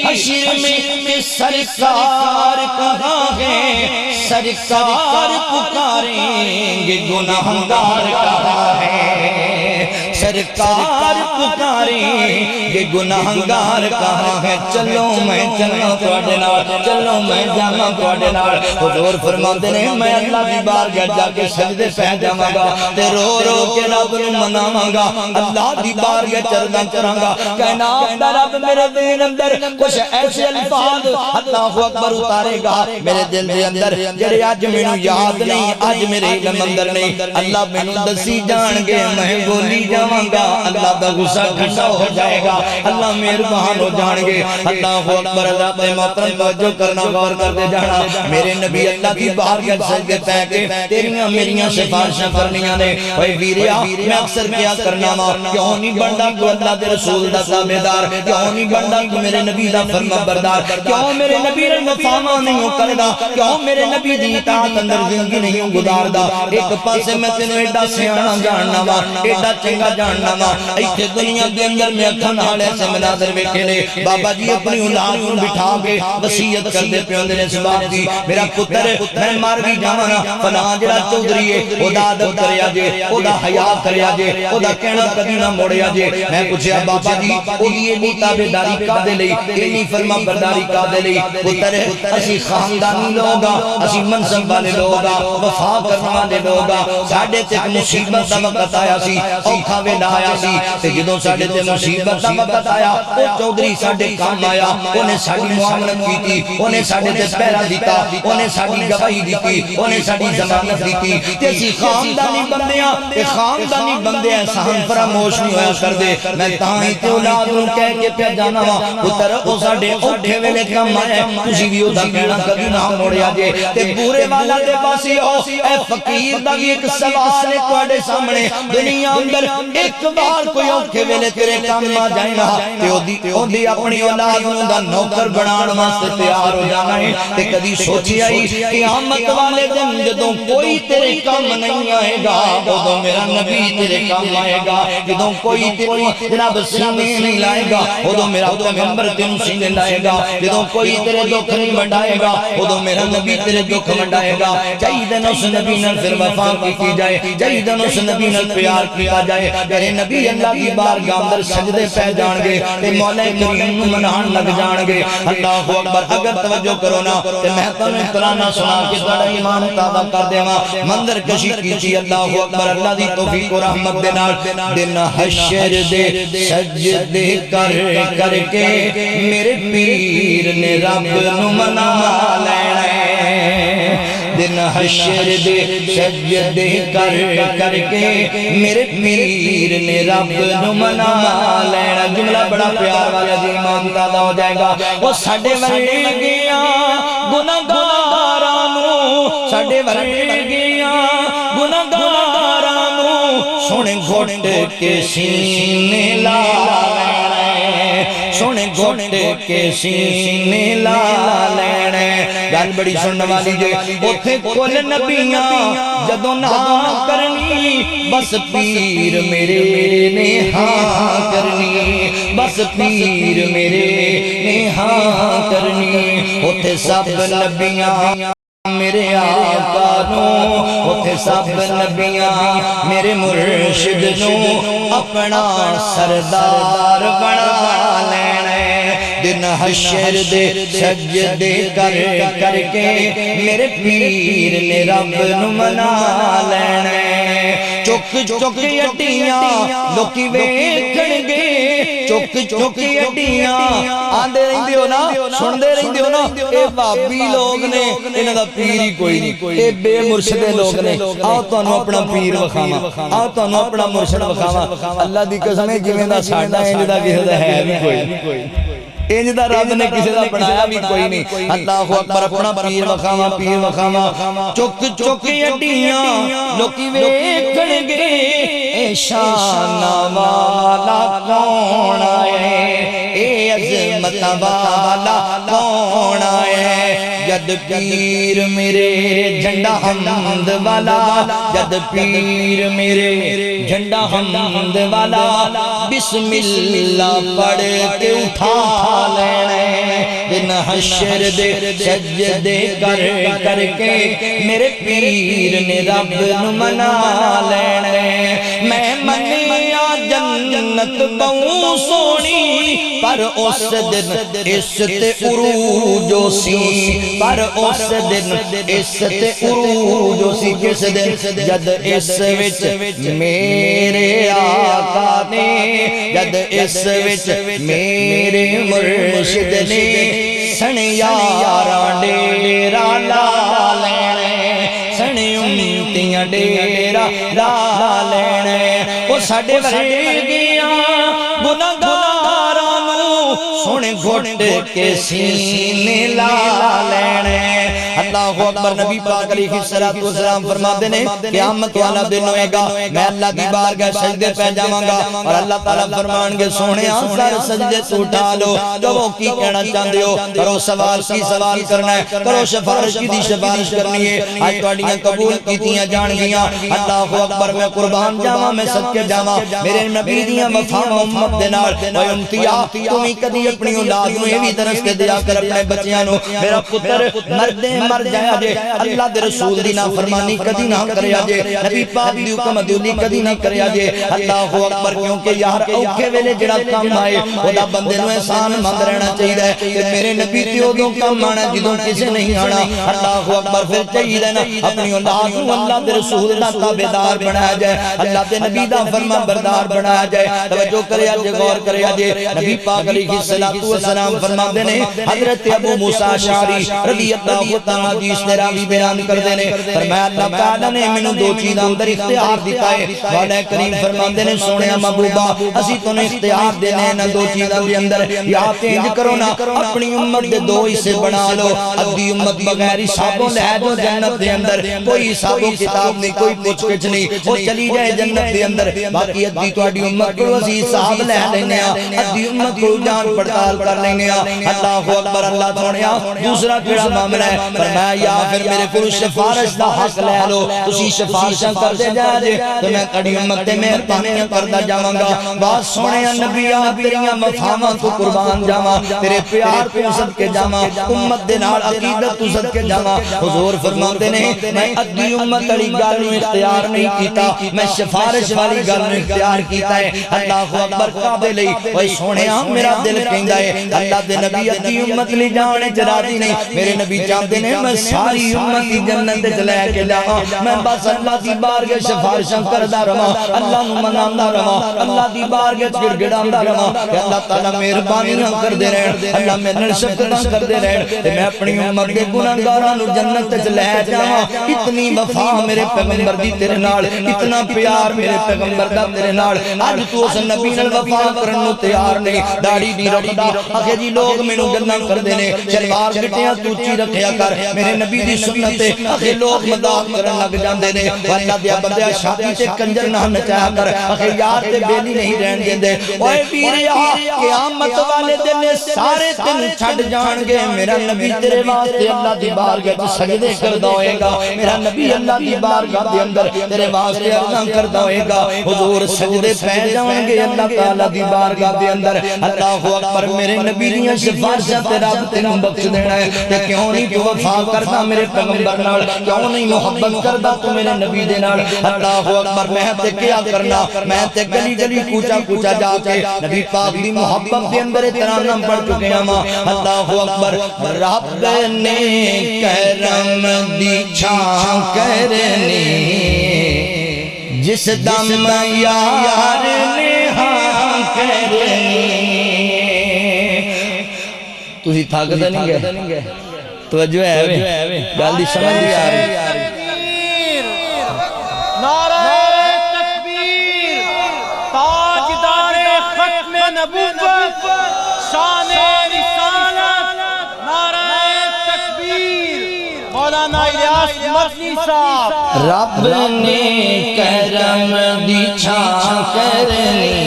حشر میں کہ سرکار کہاں ہیں سرکار پکاریں گے گناہگار کہاں ہے سرکار پکاریں گے گناہگار کہاں ہے چلو میں چلنا تواڈے نال چلو میں جاواں تواڈے نال حضور فرماندے نے میں اللہ دی بارگاہ جا کے سجدے پہ جاواں گا تے رو رو کے رب نوں مناواں گا اللہ دی بارگاہ چرنا کراں گا کائنات دا رب میرے دل اندر کچھ ایسے الفاظ اللہ اکبر اتارے گا میرے دل دے اندر جڑے اج مینوں یاد نہیں اج میرے علم اندر نہیں اللہ مینوں دسی جان گے میں بولی جاواں گا اللہ دا غصہ ٹھنڈا ہو جائے گا اللہ مہربان ہو جان گے اللہ اکبر اللہ تے محترم توجہ کرنا غور کرتے جانا میرے نبی اللہ کی بارگاہ سجدے پہ کے تیریاں میریاں سفارشاں کرنیاں نے اے ویریا میں اکثر کیا کرنا وا کیوں نہیں بندا تو اللہ دے رسول دا تابعدار کیوں نہیں بندا تو میرے نبی دا فرما بردار کیوں میرے نبی نے وفاواں نہیں کردا کیوں میرے نبی دی اطاعت اندر زندگی نہیں گزاردا ایک پاسے میں تینوں ایڈا سیاںا جاننا وا ایڈا چنگا جاننا وا ایتھے دنیا دے اندر میں اکھاں نال ایسے مناظر ویکھے نے بابا جی اپنی اولاد نوں بٹھا کے وصیت کردے پے ہوندے نے سباب دی میرا پتر میں مر بھی جاواں نا فلاں جڑا چودھری ہے اودا ادب کریا جے اودا حیا کریا جے اودا کہنا کبھی نہ موڑیا جے میں پوچھیا بابا جی اودی اینی تابعداری کادے لئی اینی فرما برداری کادے لئی پتر اسی خاندانی لوگ ہاں اسی منصب والے لوگ ہاں وفا کرنے والے لوگ ہاں ساڈے تے مصیبت دا وقت آیا سی اوکھا ویلا آیا سی تے جدوں ساڈے تے مصیبت دا وقت آیا او چودھری ساڈے کام آیا اونے ساڈی معاونت کیتی اونے ساڈے تے پہرا دیتا اونے ساڈی گواہی دیتی اونے ساڈی ضمانت دیتی تے اسی خاندانی بندیاں تے خاندانی بندے احسان فراموش نہیں ہویا کردے میں تاں ہی تے اولاد نوں کہہ کے پیا جانا وا پتر او ساڈے اوکھے ویلے کام آیا تسی وی اودا کہنا کبھی نہ موڑیا جے تے پورے والا دے پاسیو اے فقیر دا وی ایک سوال ہے تواڈے سامنے دنیا اندر ایک بار کوئی اوکھے ویلے تیرے کام آ جائے نا تے اودی اپنی اولاد نوں دا نوکر بنان واسطے تیار ہو جانا ہے تے کدی سوچی آئی قیامت والے دن جدوں کوئی تیرے کام نہیں آئے گا اودوں میرا نبی تیرے کام آئے گا جدوں کوئی تیرے جناب سینے نہیں لائے گا اودوں میرا پیغمبر تینوں سینے لائے گا جدوں کوئی تیرے دکھ نہیں وڈائے گا اودوں میرا نبی تیرے دکھ وڈائے گا چاہیے اس نبی نال پھر وفا کی جائے چاہیے اس نبی نال پیار کیا جائے میرے نبی اللہ کی بارگاہ اندر سجدے پہ جان گے تے مولا کریم نوں منان لگ جان گے اللہ اکبر اگر توجہ کرو نا تے میں تانوں ترانہ سنا کے تہاڈا ایمان تازہ کر دیواں منظر کشی کیتی اللہ اکبر اللہ دی توفیق و رحمت دے نال دن حشر دے سجدے کر کر کے میرے پیر نے رب نوں منا لینا دن حشر دے سجدے کر کر کے میرے پیر نے رب نوں منا لینا جملہ بڑا پیار والا جی ایمان تازہ ہو جائے گا وہ ساڈے ورگیاں گناہگاراں نوں ساڈے ورگیاں گناہگاراں نوں سونے گھٹ کے سینے لا لینا سونے گھٹ کے سینے لا لینا گل بڑی سننے والی جے اوتھے کل نبیاں جدوں نہ کرنی بس پیر میرے نے ہاں کرنی بس پیر میرے نے ہاں کرنی اوتھے سب نبیاں میرے آقا نو اتے سب نبیاں میرے مرشد نو اپنا سردار بنا لینا دن حشر دے سجدے کر کر کے میرے پیر نے رب نو منا لینا چک چک اٹیاں لوکی ویکھن گے چک چک اٹیاں آندے رہندے ہو نا سندے رہندے ہو نا اے بھابی لوگ نے انہاں دا پیر ہی کوئی نہیں اے بے مرشد لوگ نے آؤ تانوں اپنا پیر وکھاواں آؤ تانوں اپنا مرشد وکھاواں اللہ دی قسم ہے جویں دا ساڈا انج دا کسے دا ہے بھی کوئی انج دا رب نے کسی دا بنایا بھی کوئی نہیں اللہ اکبر اپنا پیر وکھاواں چک چک اڈیاں لوکی ویکھن گے اے شان والا کون ہے اے عظمت والا کون ہے جد پیر میرے جھنڈا حمد والا جد پیر میرے جھنڈا حمد والا بسم اللہ پڑھ کے اٹھا لینے دن حشر دے سجدے کر کر کے میرے پیر نے رب نو منا لینے میں منیا جنت بہوں سونی پر اس دن اس تے عروج سی پر اس دن اس تے عروج سی کس دن جد اس وچ میرے آقا نے جد اس وچ میرے مرشد نے سن یاراں ڈیرا لا لینے سن امتیاں ڈیرا لا لینے وہ ساڈے ورگیاں گناہگاراں نوں سن گھٹ کے سینے لا لینے اللہ اکبر نبی پاک علیہ الصلوۃ والسلام فرماتے ہیں قیامت والا دن ہوئے گا میں اللہ دی بارگاہ سجدے پہ جاواں گا اور اللہ تعالیٰ فرمان گے سونیا سر سجدے تو اٹھا لو کہو کی کہنا چاہندے ہو کرو سوال کی سوال کرنا ہے کرو سفارش کی دی سفارش کرنی ہے آج تواڈیاں قبول کیتیاں جان گیاں اللہ اکبر میں قربان جاواں میں صدقے جاواں میرے نبی دیاں وفاواں امت دے نال اے امتیا تم کدی اپنی اولاد نو یہ بھی درس کے دیا کر اپنے بچیاں نو میرا پتر مردے مر جایا جے اللہ دے رسول دی نافرمانی کدی نہ کریا جے نبی پاک دی حکم دیولی کدی نہ کریا جے اللہ اکبر کیونکہ یار اوکھے ویلے جڑا کام آئے خدا بندے نو احسان مند رہنا چاہیے کہ میرے نبی تے اودوں کام آنا جدوں کسے نہیں آنا اللہ اکبر پھر چاہیے نا اپنی اولاد نو اللہ دے رسول دا تابعدار بنایا جائے اللہ دے نبی دا فرما بردار بنایا جائے توجہ کریا جے غور کریا جے نبی پاک علیہ الصلوۃ والسلام فرماتے ہیں حضرت ابو موسیٰ اشعری رضی اللہ تعالیٰ حدیث نے راوی بیان کردے نے فرمایا اللہ تعالیٰ نے مینوں دو چیزاں اندر اختیار دیتا ہے مولا کریم فرماندے نے سونیا محبوبا اسی تانوں اختیار دینے نہ دو چیزاں دے اندر یا تینج کرو نا اپنی امت دے دو حصے بنا لو ادھی امت بغیر حسابوں لے جو جنت دے اندر کوئی حساب و کتاب نہیں کوئی پوچھ گچھ نہیں وہ چلی جائے جنت دے اندر باقی ادھی تہاڈی امت کو اسی حساب لے لینے ادھی امت کو جان پڑتال کر لینے اللہ اکبر اللہ سونیا دوسرا کیڑا معاملہ ہے فرمایا یا پھر میرے کو سفارش دا حق لے لو تسی سفارشاں کردے جا جے تے میں کڑی امت تے مہربانیاں کردا جاواں گا بات سونیا نبیاں تیریاں وفاواں تو قربان جاواں تیرے پیار تو صدقے جاواں امت دے نال عقیدت تو صدقے جاواں حضور فرماتے نے میں ادھی امت والی گل نوں اختیار نہیں کیتا میں سفارش والی گل نوں اختیار کیتا ہے اللہ اکبر کعبے لئی اوے سونیا میرا دل کہندا ہے اللہ دے نبی ادھی امت لے جانے چ راضی نہیں میرے نبی چاہتے نے میں ساری امت کی جنت وچ لے کے جاواں میں بس اللہ دی بارگاہ سفارشاں کردا رہواں اللہ نو مناندا رہواں اللہ دی بارگاہ وچ گڑگڑاندا رہواں کہ اللہ تعالی مہربانیاں کردے رہن اللہ میرے نال شفقتاں کردے رہن تے میں اپنی امت دے گناہگاراں نو جنت وچ لے جاواں اتنی وفا میرے پیغمبر دی تیرے نال اتنا پیار میرے پیغمبر دا تیرے نال اج تو اس نبی نال وفا کرن نو تیار نہیں داڑھی دی رکھدا اکھے جی لوگ مینوں گلاں کردے نے شلوار گٹیاں توچی رکھیا کر میرے نبی دی سنت تے اکھے لوگ مذاق کرن لگ جاندے نے اللہ دے بندے شادی تے کنجر نہ نچایا کر اکھے یار تے بیلی نہیں رہن دیندے اوے ویریا قیامت والے دن سارے تن چھڈ جان گے میرا نبی تیرے واسطے اللہ دی بارگاہ وچ سجدے کردا ہوئے گا میرا نبی اللہ دی بارگاہ دے اندر تیرے واسطے عرضاں کردا ہوئے گا حضور سجدے پہ جان گے اللہ تعالی دی بارگاہ دے اندر اللہ اکبر میرے نبی دیاں سفارشاں تے رب تینوں بخش دینا ہے تے کیوں نہیں تو وفا کردا میرے پیغمبر نال کیوں نہیں محبت کردا تو میرے نبی دے نال اللہ اکبر میں تے کیا کرنا میں تے گلی گلی کوچا کوچا جا کے نبی پاک دی محبت دے اندر ترانہ پڑھ چکے ہاں اللہ اکبر رب نے کرم دی چھاں کرنی جس دم یار نے ہاں کرنی تسی تھک تے نہیں گئے توجہ ہے گل دی سمجھ نہیں آ رہی نعرہ تکبیر تاجدار ختم نبوت شان رسالت نعرہ تکبیر مولانا الیاس مدنی صاحب رب نے کرم دی چھاں کرنی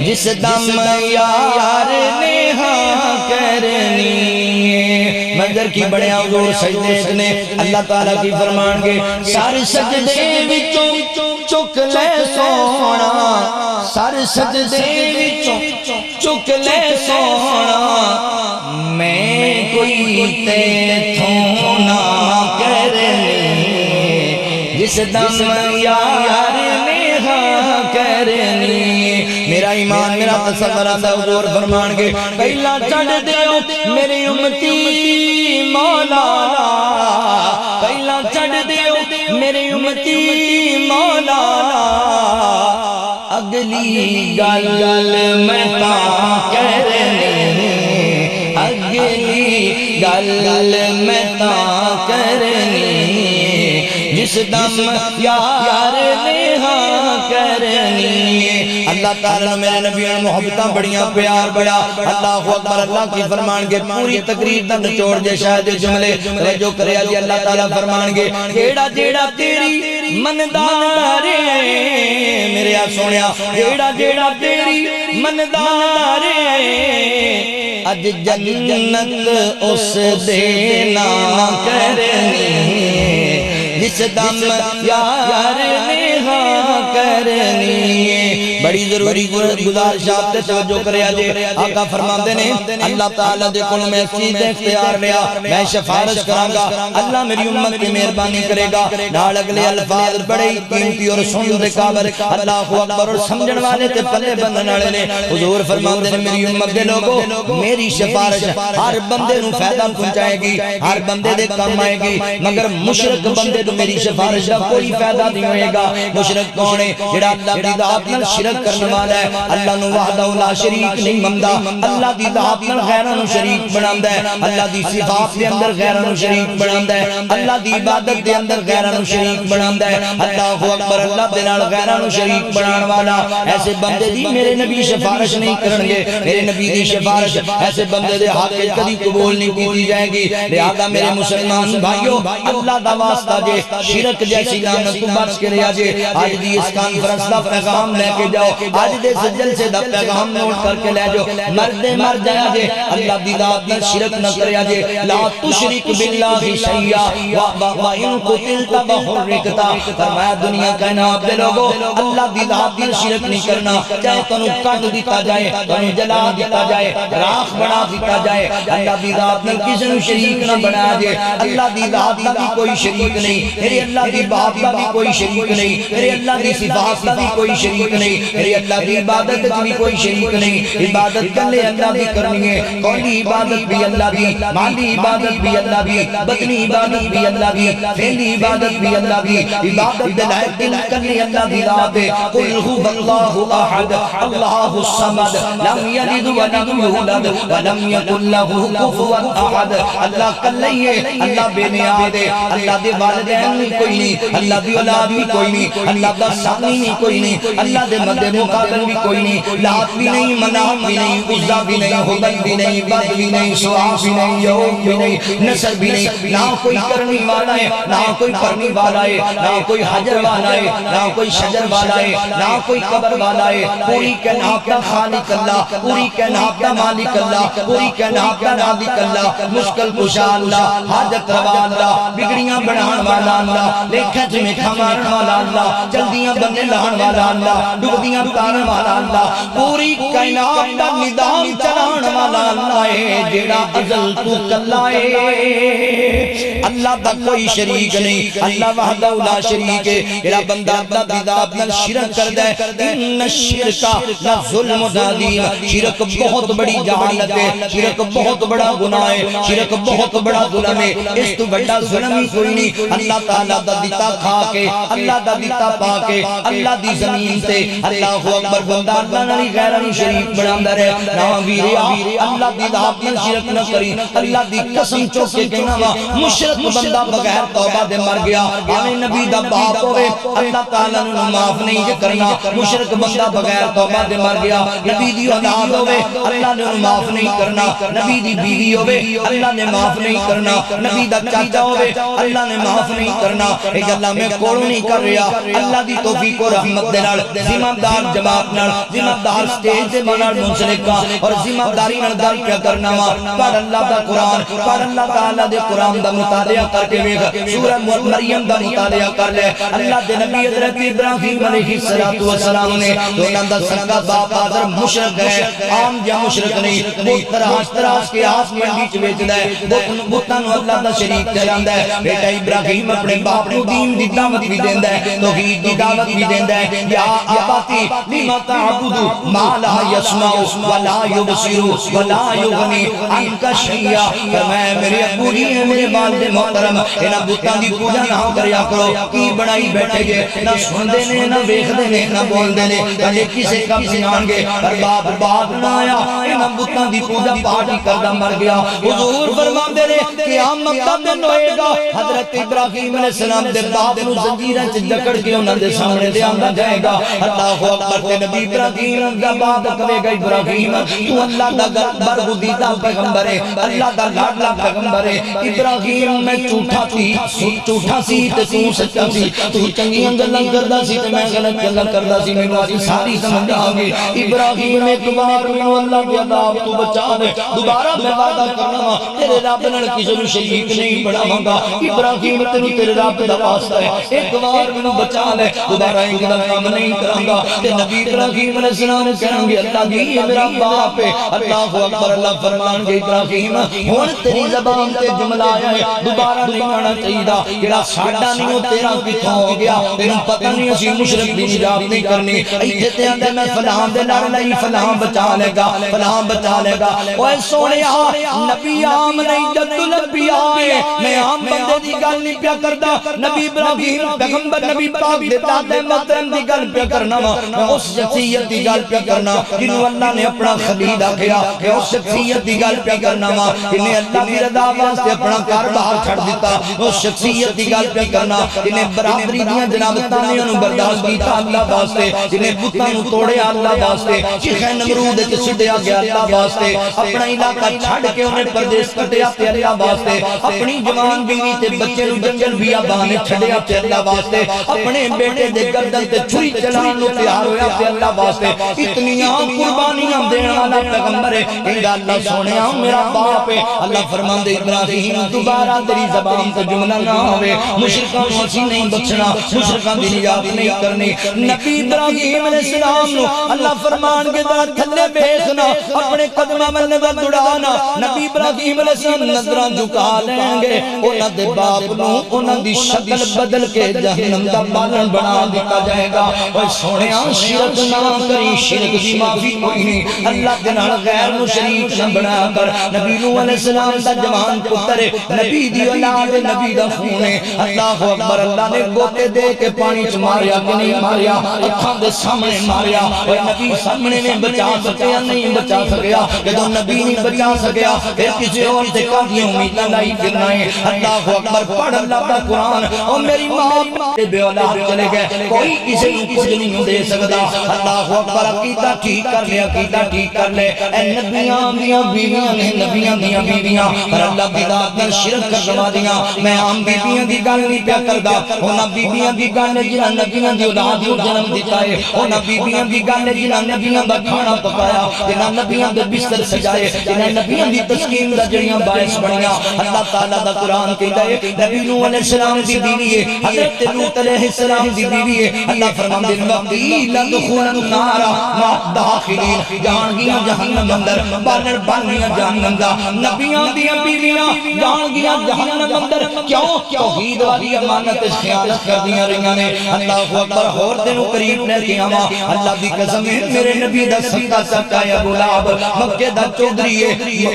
جس دم یار نے ہاں کرنی منظر کی بڑے حضور سجدے اتنے اللہ تعالیٰ کی فرمان گے سار سجدے وچوں چک لے سونا سار سجدے وچوں چک لے سونا میں کوئی تیتھوں نہ کرنی جس دم یار نے ہاں کرنی میرا ایمان میرا تصور آتا حضور فرمان گے پہلا چڑھ دیو میری امتی مولا پہلا چڑھ دیو میری امتی مولا اگلی گل میں تاں کرنی اگلی گل میں تاں کرنی جس دم یار نے ہاں کرنی اللہ تعالیٰ میرے نبی محبتاں بڑیاں پیار بڑا اللہ اکبر اللہ کی فرمان گے پوری تقریر دا نچوڑ جے شاید جملے جو کرے علی اللہ تعالیٰ فرمان گے جیڑا جیڑا تیری مندارے میرے آپ سونیا جیڑا جیڑا تیری مندارے اج جنت اس دینا کرنی جس دم یار نے ہاں کرنی بڑی ضروری گزارش آپ تے توجہ کرے آجے آقا فرماندے نے اللہ تعالیٰ دے کل میں چیز اختیار لیا میں شفارش کرانگا اللہ میری امت کی مہربانی کرے گا نال اگلے الفاظ بڑے قیمتی اور سن دے قابل اللہ اکبر اور سمجھن والے تے پلے بندن والے نے حضور فرماندے نے میری امت دے لوگوں میری شفارش ہر بندے نو فائدہ پہنچائے گی ہر بندے دے کام آئے گی مگر مشرک بندے تو میری شفارش کا کوئی فائدہ نہیں ہوئے گا مشرک کون ہے جڑا اللہ دی ذات نال شرک کرنے والا ہے اللہ نو وحدہ لا شریک نہیں مندا اللہ دی ذات نال غیراں نو شریک بناندا ہے اللہ دی صفات دے اندر غیراں نو شریک بناندا ہے اللہ دی عبادت دے اندر غیراں نو شریک بناندا ہے اللہ اکبر اللہ دے نال غیراں نو شریک بنان والا ایسے بندے دی میرے نبی شفارش نہیں کرن گے میرے نبی دی شفارش ایسے بندے دے حق وچ کبھی قبول نہیں کیتی جائے گی لہذا میرے مسلمان بھائیو اللہ دا واسطہ جے شرک جیسی لعنت تو بچ کے رہیا جے آج دی اس کانفرنس دا پیغام لے کے جاؤ آج دے سجل سے دا پیغام نوٹ کر کے لے جاؤ مرد مر جایا جے اللہ دی ذات نال شرک نہ کریا جے لا تشرک باللہ شیئا وَإِن قُتِلْتَ بَحُرِّكْتَ فرمایا دنیا کائنات دے لوگوں اللہ دی ذات نال شرک نہیں کرنا چاہے تنو کٹ دیتا جائے تنو جلا دیتا جائے راکھ بنا دیتا جائے اللہ دی ذات نال کسی نو شریک نہ بنا جے اللہ دی ذات نال بھی کوئی شریک نہیں میرے اللہ دی بات کا بھی کوئی شریک نہیں میرے اللہ دی صفات کا بھی کوئی شریک نہیں میرے اللہ دی عبادت کی بھی کوئی شریک نہیں عبادت کلے اللہ دی کرنی ہے قولی عبادت بھی اللہ دی مالی عبادت بھی اللہ دی بدنی عبادت بھی اللہ دی فعلی عبادت بھی اللہ دی عبادت دلائق دل کلے اللہ دی ذات ہے قل هو اللہ احد اللہ الصمد لم یلد ولم یولد ولم یکن له کفوا احد اللہ کلے اللہ بے نیاز ہے اللہ دے والدین بھی کوئی نہیں اللہ دی اولاد بھی کوئی نہیں اللہ دا ثانی بھی کوئی نہیں اللہ دے مد مقابل بھی کوئی نہیں لات بھی نہیں منات بھی نہیں عزا بھی نہیں حبل بھی نہیں بد بھی نہیں سوا بھی نہیں یعوب بھی نہیں نصر بھی نہیں نہ کوئی کرنی والا ہے نہ کوئی پرنی والا ہے نہ کوئی حجر والا ہے نہ کوئی شجر والا ہے نہ کوئی قبر والا ہے پوری کائنات کا خالق اللہ پوری کائنات کا مالک اللہ پوری کائنات کا رازق اللہ مشکل کشا اللہ حاجت روا اللہ بگڑیاں بڑھان والا اللہ لیکھیں چ میٹھا مارن والا اللہ جلدیاں بندے لہن والا اللہ ڈبدیاں تارن والا اللہ پوری کائنات کا نظام چلان والا اللہ ہے جڑا ازل تو کلا ہے اللہ دا کوئی شریک نہیں اللہ وحدہ لا شریک ہے جڑا بندہ اللہ دی ذات نال شرک کردا ہے ان الشرک لظلم عظیم شرک بہت بڑی جہالت ہے شرک بہت بڑا گناہ ہے شرک بہت بڑا ظلم ہے اس تو بڑا ظلم ہی کوئی نہیں اللہ تعالی دا دیتا کھا کے اللہ دا دیتا پا کے اللہ دی زمین تے اللہ اکبر بندہ اللہ نال غیر نو شریک بناندا رہے نا ویریا اللہ دی ذات نال شرک نہ کری اللہ دی قسم چوک کے کہنا وا مشرک بندہ بغیر توبہ دے مر گیا اے نبی دا باپ ہوے اللہ تعالی نو معاف نہیں جے کرنا مشرک بندہ بغیر توبہ دے مر گیا نبی دی اولاد ہوے اللہ نے معاف نہیں کرنا نبی دی بیوی ہوے اللہ نے معاف نہیں کرنا نبی دا چاچا ہوے اللہ نے معاف نہیں کرنا اے گلاں میں کوڑ نہیں کر رہا اللہ دی توفیق و رحمت دے نال ذمہ دار جماعت نال ذمہ دار سٹیج تے نال منسلک اور ذمہ داری نال گل کیا کرنا وا پڑھ اللہ دا قرآن پڑھ اللہ تعالی دے قرآن دا مطالعہ کر کے ویکھ سورہ مریم دا مطالعہ کر لے اللہ دے نبی حضرت ابراہیم علیہ السلام نے انہاں دا سکا باپ آدر مشرک ہے عام جا مشرک نہیں بت تراش کے آس منڈی چ ویچدا ہے بتاں نو اللہ دا شریک ٹھہراندا ہے بیٹا ابراہیم اپنے باپ نو دین دی دعوت بھی دیندا ہے توحید دی دعوت بھی دیندا ہے یا آباتی لما تعبد ما لا يسمع ولا يبصر ولا يغني عنك شيئا فرمایا میرے ابو جی میرے والد محترم انہاں بتاں دی پوجا نہ کریا کرو کی بنائی بیٹھے جے نہ سندے نے نہ ویکھدے نے نہ بولدے نے کدے کسے کم سنان گے پر باپ بات نہ آیا انہاں بتاں دی پوجا پاٹ کردا مر گیا حضور فرماندے نے قیامت دا دن ہوئے گا حضرت ابراہیم علیہ السلام دے باپ نو زنجیراں چ جکڑ کے انہاں دے سامنے دے آندا جائے گا اللہ اکبر تے نبی ابراہیم دا باپ کہے گا ابراہیم تو اللہ دا برگزیدہ پیغمبر ہے اللہ دا لاڈلا پیغمبر ہے ابراہیم میں جھوٹا سی تے تو سچا سی تو چنگیاں گلاں کردا سی تے میں غلط گلاں کردا سی مینوں اج ساری سمجھ آ گئی ابراہیم ایک بار مینوں اللہ دی عذاب تو بچا لے دوبارہ میں وعدہ کرنا وا تیرے رب نال کسے نوں شریک نہیں بناواں گا ابراہیم تینوں تیرے رب دا واسطہ ہے ایک بار مینوں بچا لے دوبارہ ایک دا کام نہیں کراں گا تے نبی ابراہیم علیہ السلام کہیں گے اللہ جی یہ میرا باپ ہے اللہ اکبر اللہ فرمان گے ابراہیم ہن تیری زبان تے جملہ آیا ہے دوبارہ نہیں آنا چاہیے جڑا ساڈا نہیں او تیرا کتھوں ہو گیا تینوں پتہ نہیں اسی مشرک دی نجات نہیں کرنی ایتھے تے آندا میں فلاں دے نال نہیں فلاں بچا لے گا فلاں بچا لے گا اوے سونیا نبی عام نہیں جد نبی آئے میں عام بندے دی گل نہیں پیا کردا نبی ابراہیم پیغمبر نبی پاک دے دادے محترم دی گل پیا کرنا وا میں اس شخصیت دی گل پیا کرنا جنوں اللہ نے اپنا خلیل آکھیا میں اس شخصیت دی گل پیا کرنا وا جنہیں اللہ دی رضا واسطے اپنا گھر باہر چھڑ دیتا اس شخصیت دی گل پیا کرنا جنہیں برابری دیاں جناب تانیاں نوں برداشت کیتا اللہ واسطے جنہیں بتاں نوں توڑیا اللہ واسطے شیخ نمرود وچ سٹیا گیا اللہ واسطے اپنا علاقہ چھڈ کے انہیں پردیس کٹیا تے اللہ واسطے اپنی جوان بیوی تے بچے نوں جنگل بیابان چھڈیا تے اللہ واسطے اپنے بیٹے دے گردن تے چھری چلان نوں تیار ہویا تے اللہ واسطے اتنیاں قربانیاں دین والا پیغمبر ہے کہندا اللہ سونیا میرا باپ ہے اللہ فرماندے ابراہیم دوبارہ تیری زبان تے جملہ نہ ہوے مشرکاں نوں اسی نہیں بخشنا مشرکاں دی نجات نہیں کرنی نبی ابراہیم علیہ السلام نو اللہ فرمان کے ذرا تھلے بیسنا اپنے قدماں ول نظر دوڑانا نبی ابراہیم علیہ السلام نظراں جھکا لیں گے انہاں دے باپ نو انہاں دی شکل بدل کے جہنم دا بالن بنا دیتا جائے گا اوے سونیا شرک نہ کری شرک دی معافی کوئی نہیں اللہ دے نال غیر نو شریک نہ بنا کر نبی نوح علیہ السلام دا جوان پتر نبی دی اولاد نبی دا خون ہے اللہ اکبر اللہ نے گوتے دے کے پانی چ ماریا کہ نہیں ماریا اکھاں دے سامنے ماریا اوے نبی سامنے نے بچا سکیا نہیں بچا سکیا جدوں نبی نہیں بچا سکیا پھر کسی اور سے کافی امیداں لائی پھرنا ہے اللہ اکبر پڑھ اللہ دا قرآن او میری ماں بے اولاد چلے گئے کوئی کسی نوں کچھ نہیں دے سکدا اللہ اکبر عقیدہ ٹھیک کر لے عقیدہ ٹھیک کر لے اے نبیاں دیاں بیویاں نے نبیاں دیاں بیویاں پر اللہ دی ذات نال شرک کروا دیاں میں عام بیویاں دی گل نہیں پیا کردا انہاں بیویاں دی گل ہے جنہاں نبیاں دی اولاد نوں جنم دتا ہے انہاں بیویاں دی گل ہے جنہاں نبیاں دا کھانا پکایا جنہاں نبیاں نبیاں دے بستر سجائے انہاں نبیاں دی تسکین دا جڑیاں باعث بنیاں اللہ تعالیٰ دا قرآن کہتا ہے نبی نوح علیہ السلام دی بیوی ہے حضرت لوط علیہ السلام دی بیوی ہے اللہ فرماندے وقیل ادخلوا النار مع الداخلین جان گیا جہنم اندر بانر بانیاں جہنم دا نبیاں دیاں بیویاں جان گیا جہنم اندر کیوں توحید والی امانت خیانت کر دیاں رہیاں نے اللہ اکبر اور دنوں قریب لے کے آواں اللہ دی قسم ہے میرے نبی دا سکا سکا ہے ابو لہب مکے دا چودھری ہے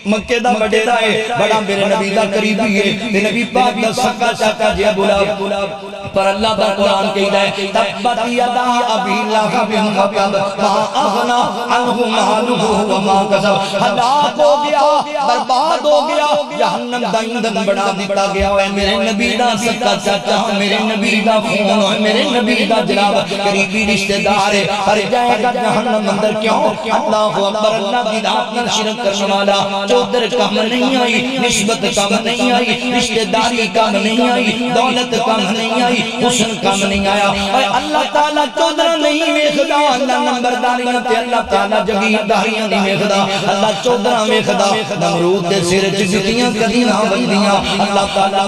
مکے دا وڈیرا ہے بڑا میرے نبی دا قریبی ہے تے نبی پاک دا سکا سکا جے ابو لہب پر اللہ دا قرآن کہتا ہے تبت یدا ابی لہب وتب ما اغنا عنہ مالہ وما کسب ہلاک ہو گیا برباد ہو گیا جہنم دا ایندھن بنا دیتا گیا ہے میرے نبی دا سکا چاچا میرے نبی دا خون ہے میرے نبی دا جناب قریبی رشتہ دار ہے پر جائے گا جہنم اندر کیوں اللہ اکبر اللہ دی ذات نال شرک کرنے والا چودر کم نہیں آئی نسبت کم نہیں آئی رشتہ داری کم نہیں آئی دولت کم نہیں آئی حسن کم نہیں آیا اور اللہ تعالیٰ چودرہ نہیں ویکھدا اللہ نمبرداریاں تے اللہ تعالیٰ جگیرداریاں نہیں ویکھدا اللہ چودرہ ویکھدا نمرود دے سر چ جتیاں کدی نہ بندیاں اللہ تعالیٰ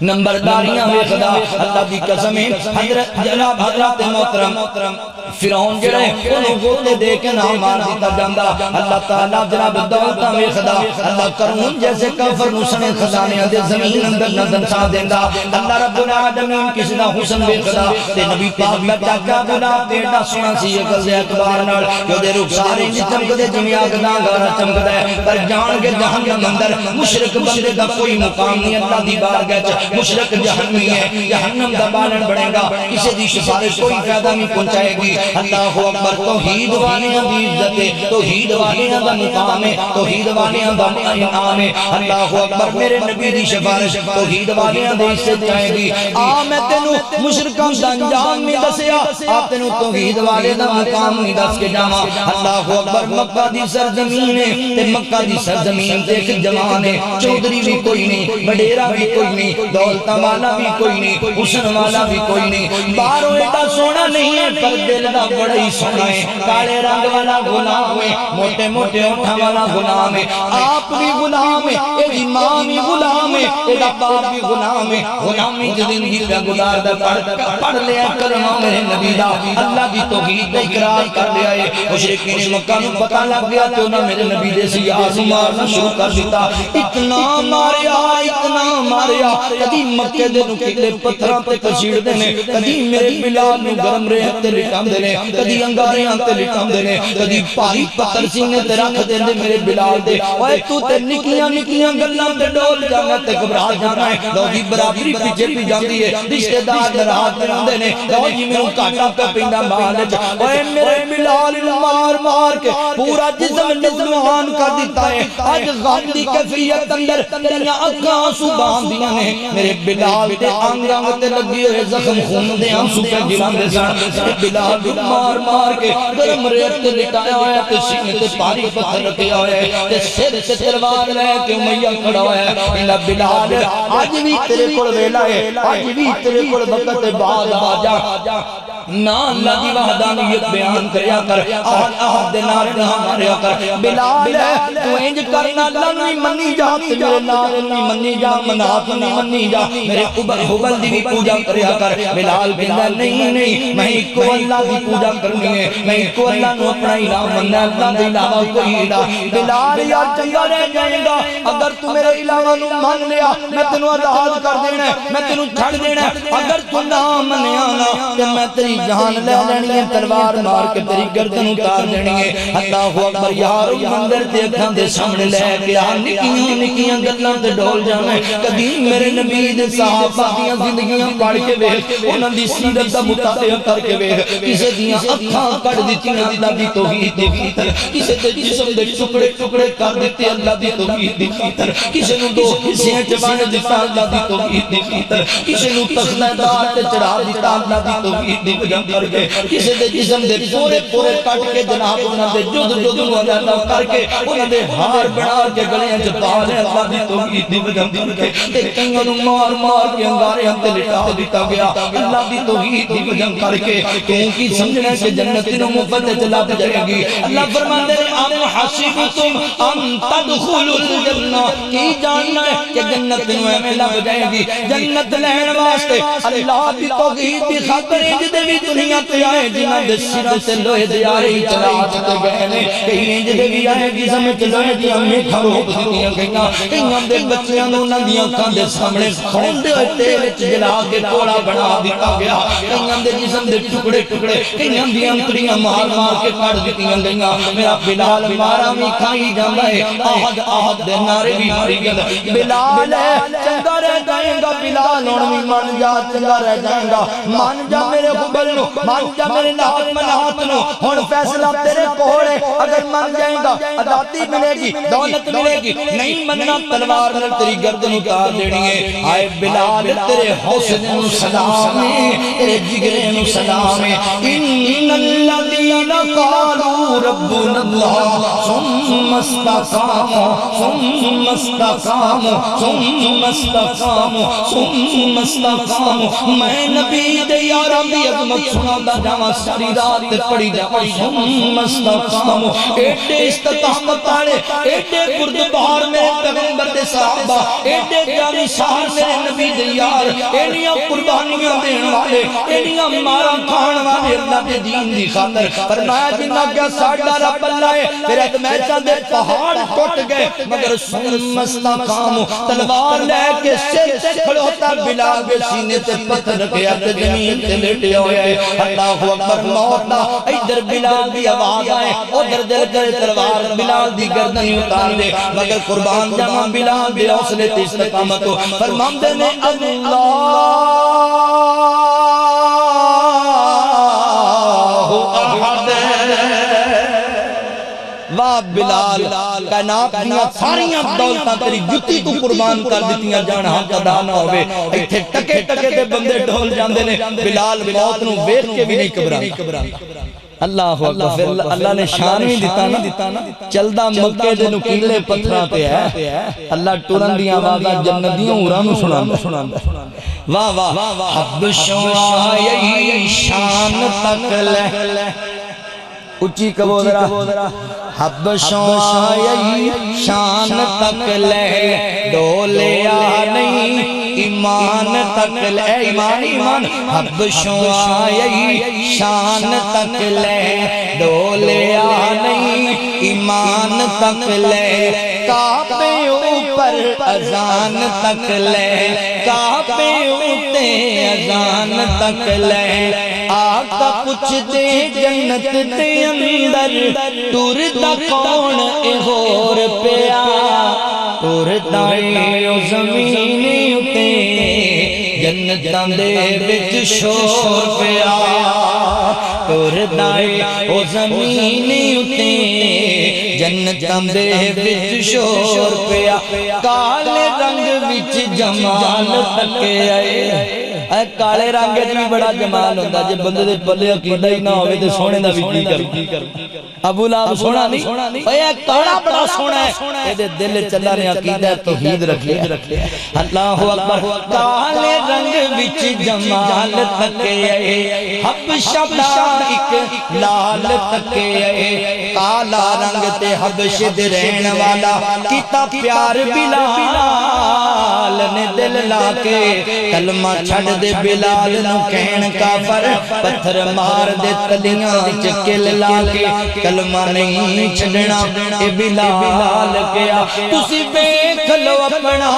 نمبرداریاں ویکھدا اللہ دی قسم ہے حضرت محترم فرعون جڑے انہوں گوتے دے کے نہ مار دیتا جاندا اللہ تعالیٰ جناب دولتاں ویکھدا اللہ قارون جیسے کافر نوں سنے خزانے دے زمین اندر نظر سا دیندا اللہ رب العالمین کسی دا حسن ویکھدا تے نبی پاک دا چاچا بلا تیڑا سونا سی عقل دے اعتبار نال جو دے رخسارے نہیں چمکدے جویں اگ دا گارا چمکدا ہے پر جان کے جہنم اندر مشرک بندے دا کوئی مقام نہیں اللہ دی بارگاہ وچ مشرک جہنمی ہے جہنم دا بالن بنے گا کسی دی سفارش کوئی فائدہ نہیں پہنچائے گی اللہ اکبر توحید والیاں دی عزت ہے توحید والیاں دا مقام ہے توحید والیاں دا انعام ہے اللہ اکبر میرے نبی دی سفارش توحید والیاں دی عزت جائے گی آ میں تینوں مشرکاں دا انجام نہیں دسیا آ تینوں توحید والے دا مقام نہیں دس کے جاواں اللہ اکبر مکہ دی سرزمین ہے تے مکہ دی سرزمین تے ایک جوان ہے چودھری بھی کوئی نہیں وڈیرا بھی کوئی نہیں دولت والا بھی کوئی نہیں حسن والا بھی کوئی نہیں باہروں ایڈا سونا نہیں ہے پر دل دا بڑا ہی سونا ہے کالے رنگ والا غلام ہے موٹے موٹے ہونٹاں والا غلام ہے آپ بھی غلام ہے ایدی ماں بھی غلام ہے ایدا باپ بھی غلام ہے غلامی دی زندگی دا گزاردا پڑھ لیا کلمہ میرے نبی دا اللہ دی توحید دا اقرار کر لیا ہے مشرکین مکہ نوں پتہ لگ گیا تے انہاں میرے نبی دے سیاس مارنا شروع کر دیتا اتنا ماریا کدی مکے دے نکلے پتھراں تے کچیڑ دے نے کدی میرے بلال نوں گرم ریت تے لٹاندے نے کدی انگاریاں تے لٹاندے نے کدی بھاری پتھر سینے تے رکھ دیندے میرے بلال دے اوئے تو تے نکیاں نکیاں گلاں تے ڈول جانا تے گھبرا جانا ہے لو جی برابری پیچھے پی جاندی ہے رشتہ دار ناراض ہوندے نے لو جی مینوں گھاٹا پہ پیندا مال وچ اوئے میرے بلال مار مار کے پورا جسم نوجوان کر دیتا ہے اج غم دی کیفیت اندر تیریاں اکھاں آنسو باندیاں نے میرے بلال تے انگ انگ تے لگی ہوئے زخم خون دے آنسو پہ گراندے سن بلال مار مار کے گرم ریت تے لٹایا ہوا ہے تے سینے تے بھاری پتھر رکھیا ہوا ہے تے سر تے تلوار لے کے امیہ کھڑا ہوا ہے الا بلال اج بھی تیرے کول ویلا ہے اج بھی تیرے کول وقت بعد آ جا نا اللہ دی وحدانیت بیان کریا کر احد دے نعرے نہ ماریا کر بلال تو انج کرنا اللہ نہیں منی جا تے میرے نال نہیں منی جا منات نہیں منی جا میرے حبل دی بھی پوجا کریا کر بلال کہندا نہیں میں ایک اللہ دی پوجا کرنی ہے میں ایک اللہ نو اپنا الہ مننا اللہ دے علاوہ کوئی الہ بلال یار چنگا رہ جائے گا اگر تو میرے الہ نو مان لیا میں تینوں آزاد کر دینا میں تینوں چھڑ دینا اگر تو نہ منیا نا تے میں تیری جان لے لینی ہے تلوار مار کے تیری گردن اتار دینی ہے اللہ اکبر یار مندر تے اکھاں دے سامنے لے کے آ نکیاں نکیاں گلاں تے ڈول جانا ہے کدی میرے نبی دے صحابہ دیاں زندگیاں پڑھ کے ویکھ انہاں دی سیرت دا مطالعہ کر کے ویکھ کسے دیاں اکھاں کٹ دتیاں اللہ دی توحید دی خاطر کسے دے جسم دے ٹکڑے ٹکڑے کر دتے اللہ دی توحید دی خاطر کسے نوں دو حصے چ بن دتا اللہ دی توحید دی خاطر کسے نوں تختہ دار تے چڑھا دتا اللہ دی توحید دی وجہ کر کے کسی دے جسم دے پورے پورے کٹ کے جناب انہاں دے جد جد نو علیحدہ کر کے انہاں دے ہار بنا کے گلیاں چ پا لے اللہ دی توحید دی وجہ کر کے تے کئیاں نو مار مار کے انگارے تے لٹا دیتا گیا اللہ دی توحید دی وجہ کر کے تو کی سمجھنا کہ جنت نو مفت چلا جائے گی اللہ فرماتے ہیں ام حسبتم ان تدخلوا الجنہ کی جاننا ہے کہ جنت نو ایویں لگ جائے گی جنت لین واسطے اللہ دی توحید دی خاطر جدے بھی دنیا تے آئے جنہاں دے سراں تے لوہے دے آرے چلا تے گئے نے کئی جدے بھی آئے جسم تے لوہے دی میٹھا روک دتیاں گئیاں کئیاں دے بچیاں نوں انہاں دیاں اکھاں دے سامنے کھوندے ہوئے تیل وچ جلا کے کوڑا بنا دتا گیا کئیاں دے جسم دے ٹکڑے ٹکڑے کئیاں دی انتڑیاں مار مار کے کٹ دتیاں گئیاں میرا بلال مارا بھی کھائی جاندا ہے احد احد دے نعرے بھی ماری گیا بلال چنگا رہ جائے گا بلال ہن بھی من جا چنگا رہ جائے گا من جا میرے حبل نو من جا میرے نات منات نو ہن فیصلہ تیرے کول ہے اگر من جائے گا آزادی ملے گی دولت ملے گی نہیں مننا تلوار نال تیری گردن اتار دینی ہے آئے بلال تیرے حوصلے نو سلام ہے تیرے جگرے نو سلام ہے ان الذین قالوا ربنا اللہ ثم استقاموا ثم استقاموا ثم استقاموا ثم استقاموا میں نبی دے یاراں دی عظمت سنادا جاواں ساری رات پڑھی جاواں ثم استقاموا ایڈے استقامت والے ایڈے بردبار میرے پیغمبر دے صحابہ ایڈے جانی شان میرے نبی دے یار ایڈیاں قربانیاں دین والے ایڈیاں ماراں کھان والے اللہ دے دین دی خاطر فرمایا جنہ کیا ساڈا رب اللہ ہے پھر میچاں دے پہاڑ ٹوٹ گئے مگر ثم استقاموا تلوار لے کے سر تے کھڑوتا بلال کے سینے تے پتھر رکھیا تے زمین تے لیٹیا ہویا ہے اللہ اکبر موت دا ادھر بلال دی آواز آئے ادھر دل کرے تلوار بلال دی گردن اتار دے مگر قربان جاواں بلال دے حوصلے تے استقامت فرماندے نے اللہ احد واہ بلال کائنات دیاں ساریاں دولتاں تیری جتی تو قربان کر دیتیاں جان حق ادا نہ ہوئے ایتھے ٹکے ٹکے تے بندے ڈھول جاندے نے بلال موت نو ویکھ کے بھی نہیں گھبراندا اللہ اکبر پھر اللہ نے شان بھی دیتا نا چلدا مکے دے نکیلے پتھراں تے ہے اللہ ٹرن دیاں آوازاں جنتیاں اوراں نو سناندا واہ واہ حبشوں آئی شان تک لے اچھی کبو ذرا حبشوں آئی شان تک لے ڈولیا نہیں ایمان تک لے ایمان حبشوں آئی شان تک لے ڈولیا نہیں ایمان تک لے کعبے اوپر اذان تک لے کعبے اوتے اذان تک لے آقا پوچھ دے جنت دے اندر ٹردا کون اے ہور پیا ٹردا اے او زمین اتے جنتاں دے وچ شور پیا ٹردا اے او زمین اتے جنتاں دے وچ شور پیا کالے رنگ وچ جمال تکے آئے اے کالے رنگ وچ بھی بڑا جمال ہوندا جے بندے دے پلے عقیدہ ہی نہ ہوے تے سونے دا بھی کی کر ابو لہب سونا نہیں اے کالا بڑا سونا ہے اے دے دل چلا نے عقیدہ توحید رکھیا اللہ اکبر کالے رنگ وچ جمال تکے اے حبشہ دا ایک لال تکے اے کالا رنگ تے حبش دے رہن والا کیتا پیار بلال نے دل لا کے کلمہ چھڑ دے بلال نو کہن کافر پتھر مار دے تلیاں چکل لا کے کلمہ نہیں چھڑنا اے بلال کیا تسی بیک لو اپنا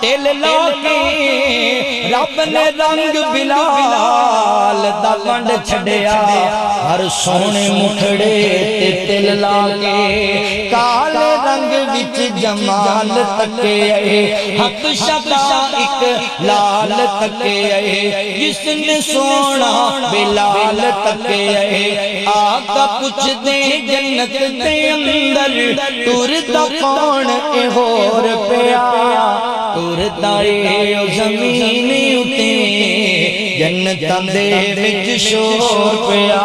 تل لا کے رب نے رنگ بلال دا ونڈ چھڑیا ہر سونے مٹھڑے تے تل لا کے کالے رنگ وچ جمال تکے اے حق شدا ایک لال تکے اے جس نے سونا بلال تکے اے آقا پوچھ دے جنت دے اندر ٹردا کون اے ہور پیا ٹردا اے او زمین اتے جنتاں دے وچ شور پیا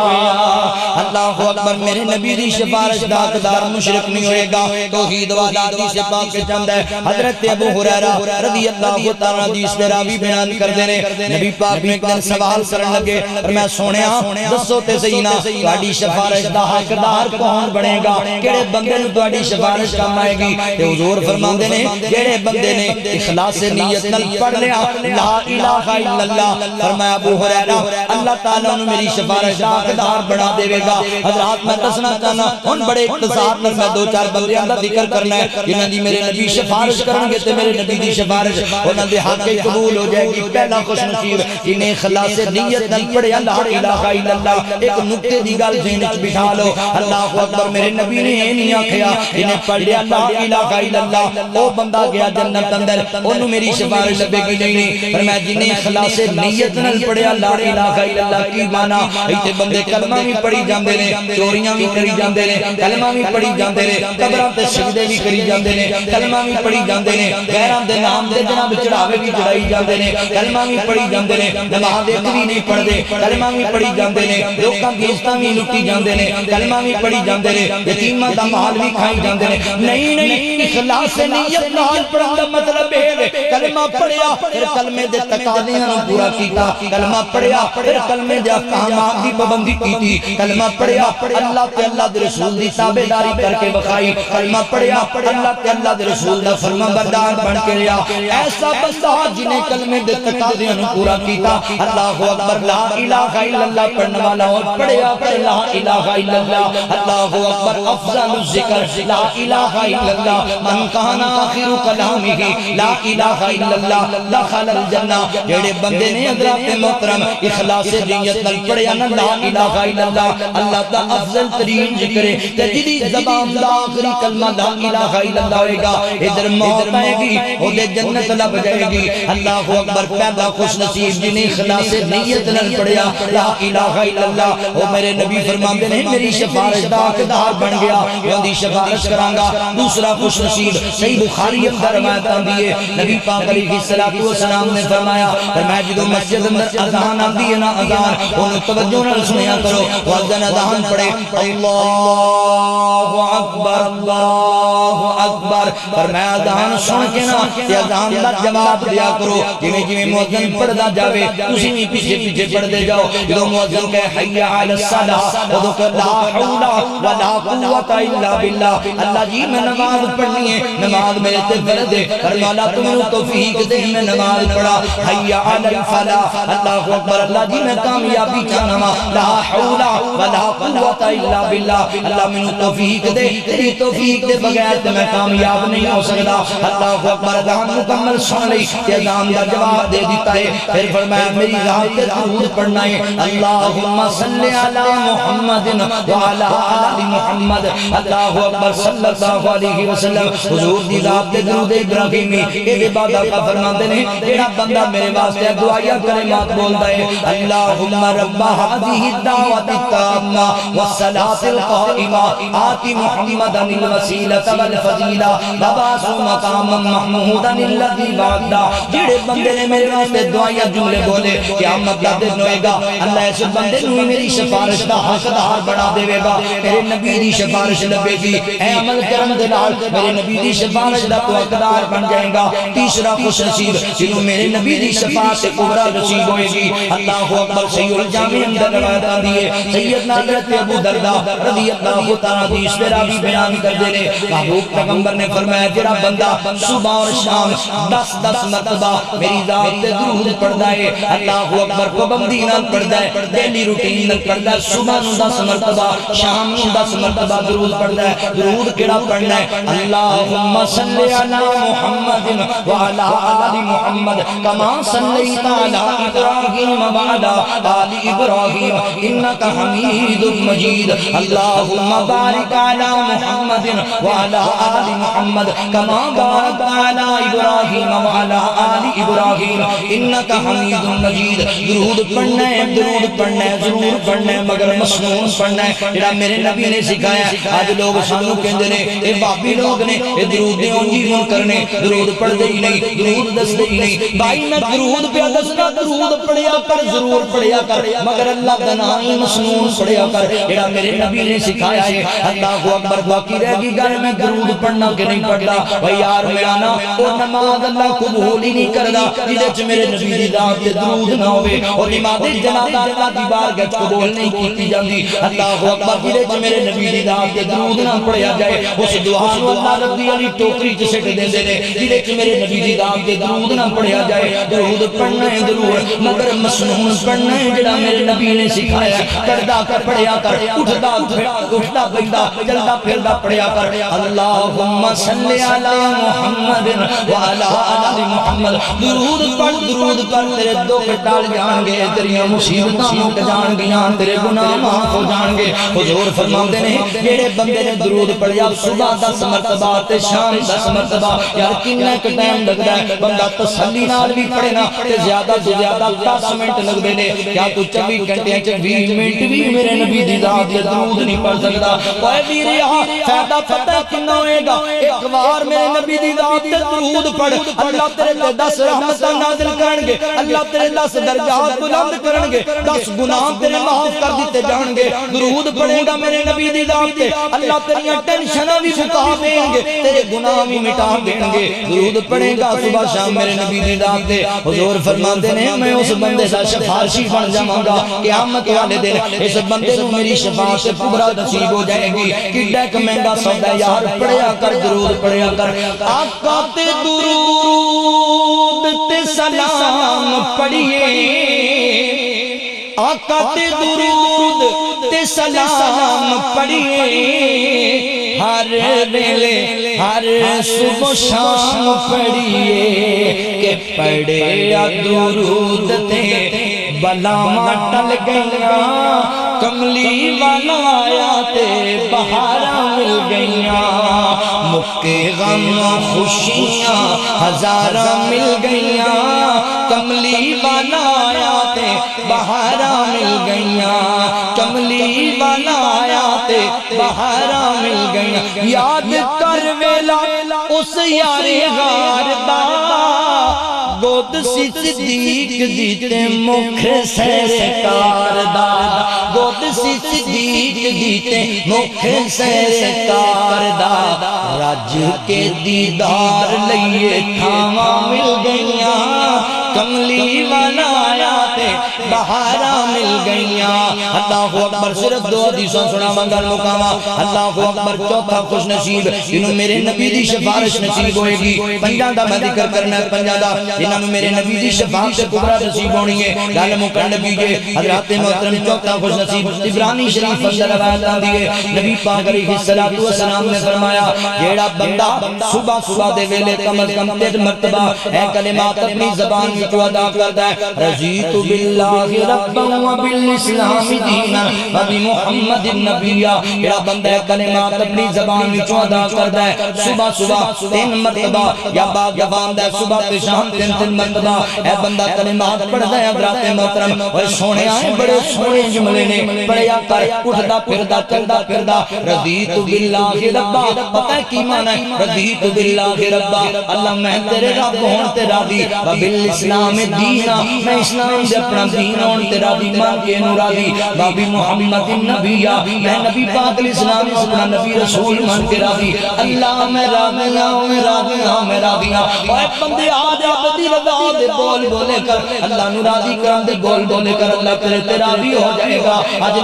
اللہ اکبر میرے نبی دی سفارش دا حقدار مشرک نہیں ہوئے گا توحید والا حدیث پاک کے چند ہے حضرت ابو ہریرہ رضی اللہ تعالی حدیث دے راوی بیان کردے نے نبی پاک نے ایک دن سوال کرن لگے اور میں سونیا دسو تے صحیح نا تہاڈی سفارش دا حقدار کون بنے گا کیڑے بندے نوں تہاڈی سفارش کم آئے گی تے حضور فرماندے نے جڑے بندے نے اخلاص نیت نال پڑھ لیا لا الہ الا اللہ فرمایا ابو ہریرہ اللہ تعالی نے میری سفارش دا حقدار بنا دے گا حضرات میں دسنا چاہنا ہن بڑے اختصار میں دو چار بندیاں دا ذکر کرنا ہے جنہاں دی میرے نبی سفارش کرن گے تے میرے نبی دی سفارش انہاں دے حق قبول ہو جائے گی پہلا خوش نصیب انہیں اخلاص نیت نال پڑھیا لا الہ الا اللہ ایک نقطے دی گل ذہن وچ بٹھا لو اللہ اکبر میرے نبی نے یہ نہیں آکھیا انہیں پڑھیا لا الہ الا اللہ او بندہ گیا جنت اندر اونوں میری سفارش لبے گی نہیں پر میں جنہیں اخلاص نیت نال پڑھیا لا الہ الا اللہ کی معنی ایتھے بندے کلمہ بھی پڑھی جاندے نے چوریاں بھی کری جاندے نے کلمہ بھی پڑھی جاندے نے قبراں تے سجدے بھی کری جاندے نے کلمہ بھی پڑھی جاندے نے غیراں دے نام تے جناب چڑھاوے بھی چڑھائی جاندے نے کلمہ بھی پڑھی جاندے نے نماز ایک بھی نہیں پڑھدے کلمہ بھی پڑھی جاندے نے لوکاں دی عزتاں بھی لٹی جاندے نے کلمہ بھی پڑھی جاندے نے یتیماں دا مال بھی کھائی جاندے نے نہیں اخلاص نیت نال پڑھن دا مطلب ہے کلمہ پڑھیا پھر کلمے دے تقاضیاں نوں پورا کیتا کلمہ پڑھیا پھر کلمے دے احکامات دی پابندی کیتی کلمہ پڑھیا اللہ تے اللہ دے رسول دی تابعداری کر کے بخائی کلمہ پڑھیا اللہ تے اللہ دے رسول دا فرما بردار بن کے رہیا ایسا بندہ جنہیں کلمے دے تقاضیاں نوں پورا کیتا اللہ اکبر لا الہ الا اللہ پڑھنے والا اور پڑھیا پھر لا الہ الا اللہ اللہ اکبر افضل الذکر لا الہ الا اللہ من کان آخر کلامہ لا الہ الا اللہ دخل الجنہ جڑے بندے نے حضرات محترم اخلاص نیت نال پڑھیا نا لا الہ الا اللہ اللہ دا افضل ترین ذکر ہے تے جدی زبان دا آخری کلمہ لا الہ الا اللہ ہوئے گا ادھر موت آئے گی او دے جنت لب جائے گی اللہ اکبر پیدا خوش نصیب جنہیں اخلاص نیت نال پڑھیا لا الہ الا اللہ او میرے نبی فرماندے نے میری سفارش دا حقدار بن گیا میں دی سفارش کرانگا دوسرا خوش نصیب صحیح بخاری اندر روایت آندی ہے نبی پاک علیہ الصلوۃ والسلام نے فرمایا فرمایا جدوں مسجد اندر اذان آندی ہے نا اذان اونوں توجہ نال سنیا کرو واذن اذان پڑھے اللہ اکبر فرمایا اذان سن کے نا تے اذان دا جواب دیا کرو جویں مؤذن پڑھدا جاوے تسی بھی پیچھے پیچھے پڑھدے جاؤ جدوں مؤذن کہے حی علی الصلاۃ اودوں کہ لا حول ولا قوت الا باللہ اللہ جی میں نماز پڑھنی ہے نماز میرے تے فرض ہے فرمایا تم نے توفیق دے میں نماز پڑھا حی علی الفلاح اللہ اکبر اللہ جی میں کامیابی چاہنا لا حول ولا قوت الا باللہ اللہ میں توفیق دے تیری توفیق دے بغیر تے میں کامیاب نہیں ہو سکتا اللہ اکبر اذان مکمل سن لی تے اذان دا جواب دے دیتا ہے پھر فرمایا میری ذات تے درود پڑھنا ہے اللہم صلی علی محمد وعلی آل محمد اللہ اکبر صلی اللہ علیہ وسلم حضور دی ذات تے درود ابراہیمی اے عبادت کا فرماندے نے جڑا بندہ میرے واسطے دعائیاں کلمات بولدا ہے اللہم رب هذه الدعوة التامة والصلاة القائمة آت محمدا الوسيلة والفضيلة وبعثه مقاما محمودا الذي وعده جڑے بندے نے میرے واسطے دعائیاں جملے بولے قیامت دا دن ہوئے گا اللہ اس بندے نوں میری سفارش دا حقدار بنا دے گا میرے نبی دی سفارش لبے گی اے عمل کرن دے نال میرے نبی دی سفارش دا تو حقدار بن جائے گا تیسرا خوش نصیب جنوں میرے نبی دی شفاعت سے کبریٰ نصیب ہوئے گی اللہ اکبر صحیح الجامع اندر روایت آندی ہے سیدنا حضرت ابو درداء رضی اللہ تعالیٰ عنہ اس طرح بھی بیان کر دے رہے محبوب پیغمبر نے فرمایا جڑا بندہ صبح اور شام 10 مرتبہ میری ذات تے درود پڑھدا ہے اللہ اکبر پابندی نال پڑھدا ہے ڈیلی روٹین نال پڑھدا ہے صبح نوں 10 مرتبہ شام نوں 10 مرتبہ درود پڑھدا ہے درود کیڑا پڑھنا ہے اللہم صلی علی محمد وعلی آل محمد کما صلیت علی ابراہیم وعلی آل ابراہیم انک حمید مجید اللہم بارک علی محمد وعلی آل محمد محمد كما باركت على إبراهيم وعلى آل إبراهيم إنك حميد مجيد. درود پڑھنا ہے ضرور پڑھنا ہے مگر مسنون پڑھنا ہے جڑا میرے نبی نے سکھایا. آج لوگ سانو کہندے نے اے بابی لوگ نے اے درود دے اونجی منکر نے درود پڑھدے ہی نہیں درود دسدے ہی نہیں. بھائی میں درود پہ دسنا درود پڑھیا کر ضرور پڑھیا کر مگر اللہ دا نام مسنون پڑھیا کر جڑا میرے نبی نے سکھایا ہے. اللہ اکبر. باقی رہ گئی گل میں درود پڑھنا کہ نہیں پڑھدا. بھائی یار میں آنا او نماز اللہ قبول ہی نہیں کردا جدے وچ میرے نبی دی ذات تے درود نہ ہوے اور نماز جنازہ اللہ دی بارگاہ وچ قبول نہیں کیتی جاندی. اللہ اکبر. جدے وچ میرے نبی دی ذات تے درود نہ پڑھیا جائے اس دعا نو اللہ ربی علی ٹوکری چ سٹ دیندے نے جدے وچ میرے نبی دی ذات تے درود نہ پڑھیا جائے. درود پڑھنا ہے ضرور مگر مسنون پڑھنا ہے جڑا میرے نبی نے سکھایا. کردا کر پڑھیا کر اٹھدا بیٹھدا چلدا پھردا پڑھیا کر. اللہم صلی علی محمد وعلی آل محمد. درود پر تیرے دکھ ٹال جان گے تیریاں مصیبتاں مک جان گیاں تیرے گناہ معاف ہو جان گے. حضور فرماندے نے جڑے بندے نے درود پڑھیا صبح 10 مرتبہ تے شام 10 مرتبہ یار کنا ک ٹائم لگدا ہے بندہ تسلی نال بھی پڑھے نا تے زیادہ تو زیادہ 10 منٹ لگدے نے. کیا تو 24 گھنٹے چ 20 منٹ بھی میرے نبی دی ذات تے درود نہیں پڑھ سکدا. اوے ویریا فائدہ پتہ کنا ہوئے گا ایک بار میرے نبی دی ذات تے درود پڑھ اللہ تیرے تے 10 رحمتاں نازل کرن گے اللہ تیرے 10 درجات بلند کرن گے 10 گناہ تیرے معاف کر دیتے جان گے. درود پڑھے گا میرے نبی دی ذات تے اللہ تیریاں ٹینشناں بھی مٹا دیں گے تیرے گناہ بھی مٹا دیں گے. درود پڑھے گا صبح شام میرے نبی دی ذات تے حضور فرماندے نے میں اس بندے دا سفارشی بن جاواں گا قیامت والے دن اس بندے نوں میری شفاعت کبریٰ نصیب ہو جائے گی. کڈا ایک مہنگا سودا یار پڑھیا کر درود پڑھیا کر. آقا تے درود تے سلام پڑھیے آقا تے درود تے سلام پڑھیے ہر ویلے ہر صبح شام پڑھیے کہ پڑھیا درود تے بلاواں ٹل گئیاں کملی والا آیا تے بہاراں مل گئیاں مکے غم خوشیاں ہزاراں مل گئیاں کملی والا آیا تے بہاراں مل گئیاں کملی والا آیا تے بہاراں مل گئیاں. یاد کر ویلا اس یار غار دا گود سی صدیق دیتے مکھ سرکار دا گود سی صدیق دیتے مکھ سرکار دا رج کے دیدار لئیے تھاواں مل گئیاں کملی والا آیا تے بہاراں مل گئیاں. اللہ اکبر. صرف 2 حدیثوں سنا منگل مقامہ. اللہ اکبر. چوتھا خوش نصیب جنہوں میرے نبی دی شفاعت نصیب ہوئے گی. 5 دا میں ذکر کرنا ہے 5 دا جنہوں میرے نبی دی شفاعت کبریٰ نصیب ہونی ہے. گل مکن نبی جے حضرات محترم چوتھا خوش نصیب عبرانی شریف اندر روایت آندی ہے نبی پاک علیہ الصلوۃ والسلام نے فرمایا جیڑا بندہ صبح دے ویلے کم از کم 3 مرتبہ اے کلمات اپنی زبان جو ادا کرتا ہے رضیت باللہ ربا وبالاسلام دینا وبمحمد النبی. جڑا بندہ کلمات اپنی زبان وچوں ادا کرتا ہے صبح 3 مرتبہ یا بعد زبان دا صبح تے شام 3 مرتبہ اے بندہ کلمات پڑھدا ہے. حضرات محترم اور سونے آئے بڑے سونے جملے نے پڑھیا کر اٹھدا پھردا چلدا پھردا رضیت باللہ ربا. پتہ کی معنی ہے رضیت باللہ ربا اللہ میں تیرے رب ہون تے راضی وبالاسلام دینا میں اسلام دے اپنا دین ہون تے راضی مان کے نو راضی بابی محمد النبی میں نبی پاک علیہ السلام اپنا نبی رسول مان کے راضی. اللہ میں راضی ہوں میں راضی ہوں میں راضی ہوں. اے بندے آ جا بدی رضا دے بول بولے کر اللہ نو راضی کرن دے بول بولے کر اللہ تیرے تے راضی ہو جائے گا. اج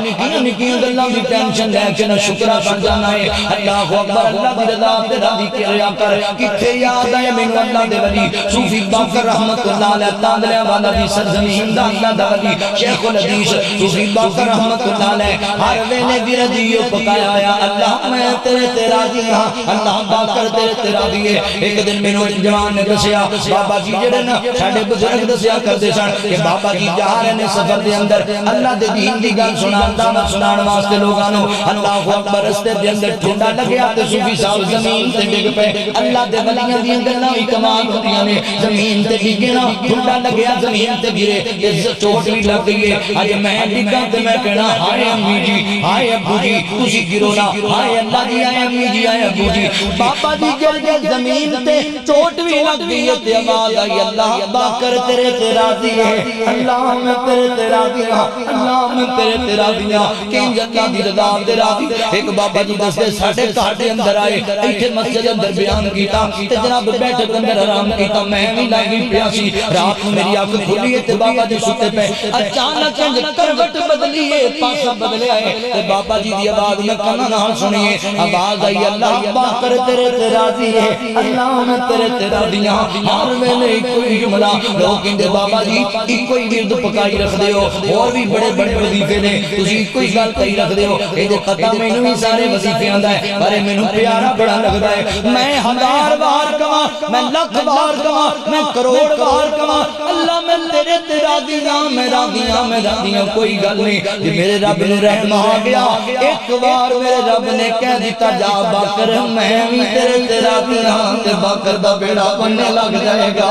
نکیاں گلاں دی ٹینشن لے کے نہ شکر بن جانا ہے. اللہ اکبر. اللہ دی رضا تے راضی کریا کر. کتے یاد ہے مینوں اللہ دے ولی صوفی باقر رحمت اللہ علیہ تاندلیاں والا دی سرزمین دا اللہ دا ولی شیخ الحدیث صوفی باقر رحمت اللہ علیہ ہر ویلے وردیو پکایا آیا اللہ میں تیرے تے راضی ہاں اللہ باقر تیرے تے راضی ہے ایک دن میں جوان نے دسیا بابا جی جڑے نا ساڈے بزرگ دسیا کردے سن کہ بابا جی جا رہے نے سفر دے اندر اللہ دے دین دی گل سنان واسطے لوگاں نو اللہ اکبر رستے دے اندر ٹھنڈا لگیا تے صوفی صاحب زمین تے ڈگ پے اللہ دے ولیاں دی گلاں وی کمال ہوندیاں نے زمین تے ڈگے نا ٹھنڈا لگیا زمین تے گرے تے چوٹ وی لگ گئی ہے اج میں ڈگا تے میں کہنا ہائے امی جی ہائے ابو جی تسی گرو نا ہائے اللہ جی ہائے امی جی ہائے ابو جی بابا جی گر گئے زمین تے چوٹ وی لگ گئی ہے تے آواز آئی اللہ باقر تیرے تے راضی ہے اللہ میں تیرے تے راضی ہاں اللہ میں تیرے تے راضی ہاں کہ اللہ دی رضا تے راضی ایک بابا جی دستے ساڈے گھر دے اندر آئے ایتھے مسجد اندر بیان کیتا تے جناب بیٹھک اندر آرام کیتا میں وی لگی پیا سی رات کو میری اکھ کھلی تے بابا جی ستے پے اچانک کروٹ بدلی ہے پاسا بدلیا ہے تے بابا جی دی آواز میں کنا نال سنی ہے آواز آئی اللہ باقر تیرے تے راضی ہے اللہ میں تیرے تے راضی ہاں ہر ویلے کوئی جملہ لوگ کہندے بابا جی ایکو ہی ورد پکائی رکھ دے ہو اور بھی بڑے بڑے وظیفے نے تسی ایکو ہی گل کہی رکھ دے ہو اے تے پتہ مینوں بھی سارے وظیفے آندا ہے پر مینوں پیارا بڑا لگدا ہے میں ہزار بار کہاں میں لکھ بار کہاں میں کروڑ بار کہاں اللہ میں تیرے تے راضی ہاں میں راضی ہاں میں راضی ہاں کوئی گل نہیں جی میرے رب نو رحم آ گیا ایک بار میرے رب نے کہہ دیتا جا باقر میں بھی تیرے تے راضی ہاں تے باقر دا بیڑا بننے لگ جائے گا